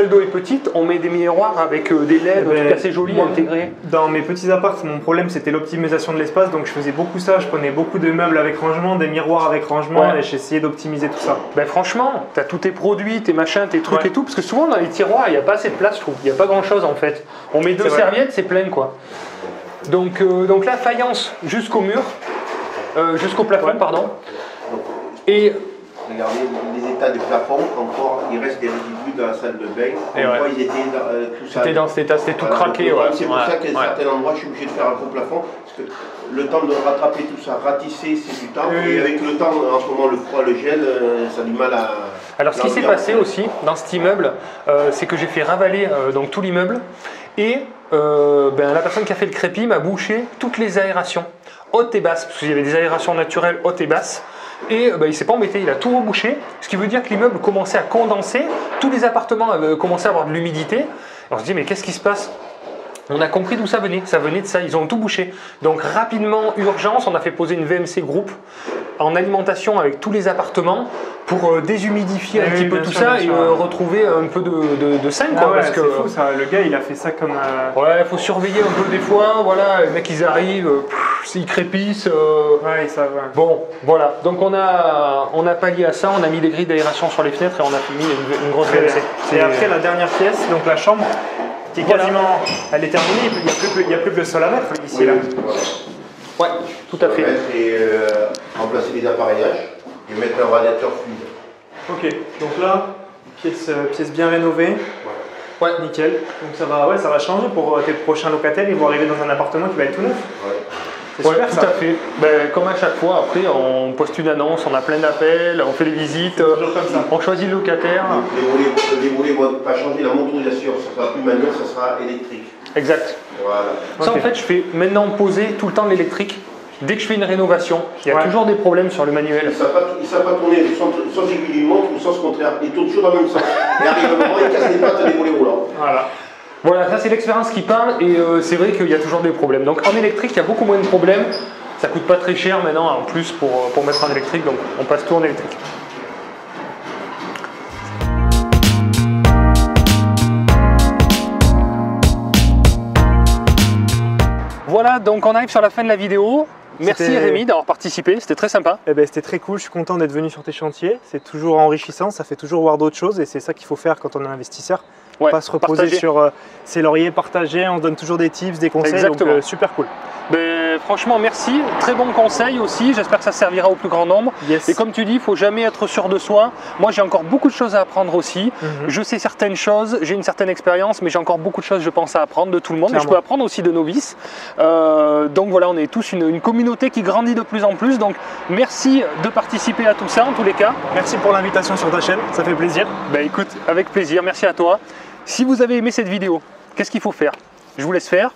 d'eau est petite, on met des miroirs avec des LED, un truc assez joli intégrés. Dans mes petits apparts, mon problème c'était l'optimisation de l'espace, donc je faisais beaucoup ça, je prenais beaucoup de meubles avec rangement, des miroirs avec rangement, et j'essayais d'optimiser tout ça. Ben franchement, tu as tous tes produits, tes machins, tes trucs et tout, parce que souvent dans les tiroirs, il n'y a pas assez de place, je trouve, il n'y a pas grand chose en fait. On met deux serviettes, c'est plein quoi. Donc là, faïence jusqu'au mur, jusqu'au plafond, pardon. Et regardez les états du plafond, encore il reste des résidus dans la salle de bain. Et ouais. Ils étaient tout ça. C'était dans cet état, c'était tout craqué. Ouais. C'est pour ça qu'à certains endroits, je suis obligé de faire un gros plafond. Parce que le temps de rattraper tout ça, ratisser, c'est du temps. Et avec le temps, en ce moment, le froid, le gel, ça a du mal à. Alors, ce qui s'est passé aussi dans cet immeuble, c'est que j'ai fait ravaler donc tout l'immeuble. Et la personne qui a fait le crépi m'a bouché toutes les aérations, hautes et basses, parce qu'il y avait des aérations naturelles hautes et basses. Et il ne s'est pas embêté, il a tout rebouché, ce qui veut dire que l'immeuble commençait à condenser, tous les appartements avaient commencé à avoir de l'humidité. On se dit mais qu'est-ce qui se passe? On a compris d'où ça venait de ça, ils ont tout bouché. Donc rapidement, urgence, on a fait poser une VMC groupe en alimentation avec tous les appartements pour déshumidifier un petit peu tout ça et retrouver un peu de sain. C'est fou ça, le gars il a fait ça comme... Ouais, il faut surveiller un peu des fois, voilà, les mecs ils arrivent, ils crépissent. Bon, voilà, donc on a pallié à ça, on a mis des grilles d'aération sur les fenêtres et on a mis une grosse VMC. Et après la dernière pièce, donc la chambre, qui est quasiment, elle est terminée, il n'y a plus que le sol à mettre ici là. Ouais, tout à fait. Et remplacer les appareillages et mettre un radiateur fluide. Ok, donc là, pièce bien rénovée. Ouais. Nickel. Donc ça va changer pour tes prochains locataires, ils vont arriver dans un appartement qui va être tout neuf. Ouais. C'est super tout ça. à fait. Comme à chaque fois, après on poste une annonce, on a plein d'appels, on fait des visites, Toujours comme ça. on choisit le locataire. Les volets vont pas changer, la motorisation, ça sera plus manuel, ça sera électrique. Exact. Voilà. Ça en fait, je fais maintenant poser tout le temps l'électrique. Dès que je fais une rénovation, il y a toujours des problèmes sur le manuel. Il ne savent pas tourner sans aiguille d'une montre ou sens contraire. Il tourne toujours dans le même sens. Et arrive un moment, il casse les pattes des volets roulants. Voilà, ça c'est l'expérience qui parle et c'est vrai qu'il y a toujours des problèmes. Donc en électrique, il y a beaucoup moins de problèmes. Ça coûte pas très cher maintenant en plus pour mettre en électrique, donc on passe tout en électrique. Voilà, donc on arrive sur la fin de la vidéo. Merci Rémi d'avoir participé, c'était très sympa. C'était très cool, je suis content d'être venu sur tes chantiers. C'est toujours enrichissant, ça fait toujours voir d'autres choses et c'est ça qu'il faut faire quand on est investisseur. Pas se reposer sur ses lauriers, partager, on donne toujours des tips, des conseils, donc super cool. Franchement, merci. Très bon conseil aussi. J'espère que ça servira au plus grand nombre. Yes. Et comme tu dis, il ne faut jamais être sûr de soi. Moi, j'ai encore beaucoup de choses à apprendre aussi. Je sais certaines choses, j'ai une certaine expérience, mais j'ai encore beaucoup de choses, je pense, à apprendre de tout le monde. Clairement. Et je peux apprendre aussi de novices. Donc voilà, on est tous une communauté qui grandit de plus en plus. Donc merci de participer à tout ça, en tous les cas. Merci pour l'invitation sur ta chaîne, ça fait plaisir. Écoute, avec plaisir. Merci à toi. Si vous avez aimé cette vidéo, qu'est-ce qu'il faut faire? Je vous laisse faire.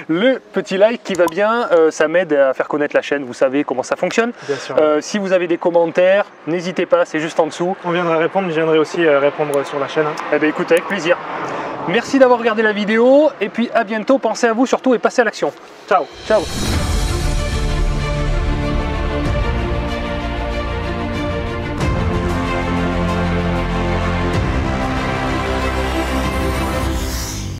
Le petit like qui va bien, ça m'aide à faire connaître la chaîne, vous savez comment ça fonctionne. Bien sûr. Si vous avez des commentaires, n'hésitez pas, c'est juste en dessous. On viendra répondre, je viendrai aussi répondre sur la chaîne. Écoute, avec plaisir. Merci d'avoir regardé la vidéo et puis à bientôt, pensez à vous surtout et passez à l'action. Ciao. Ciao.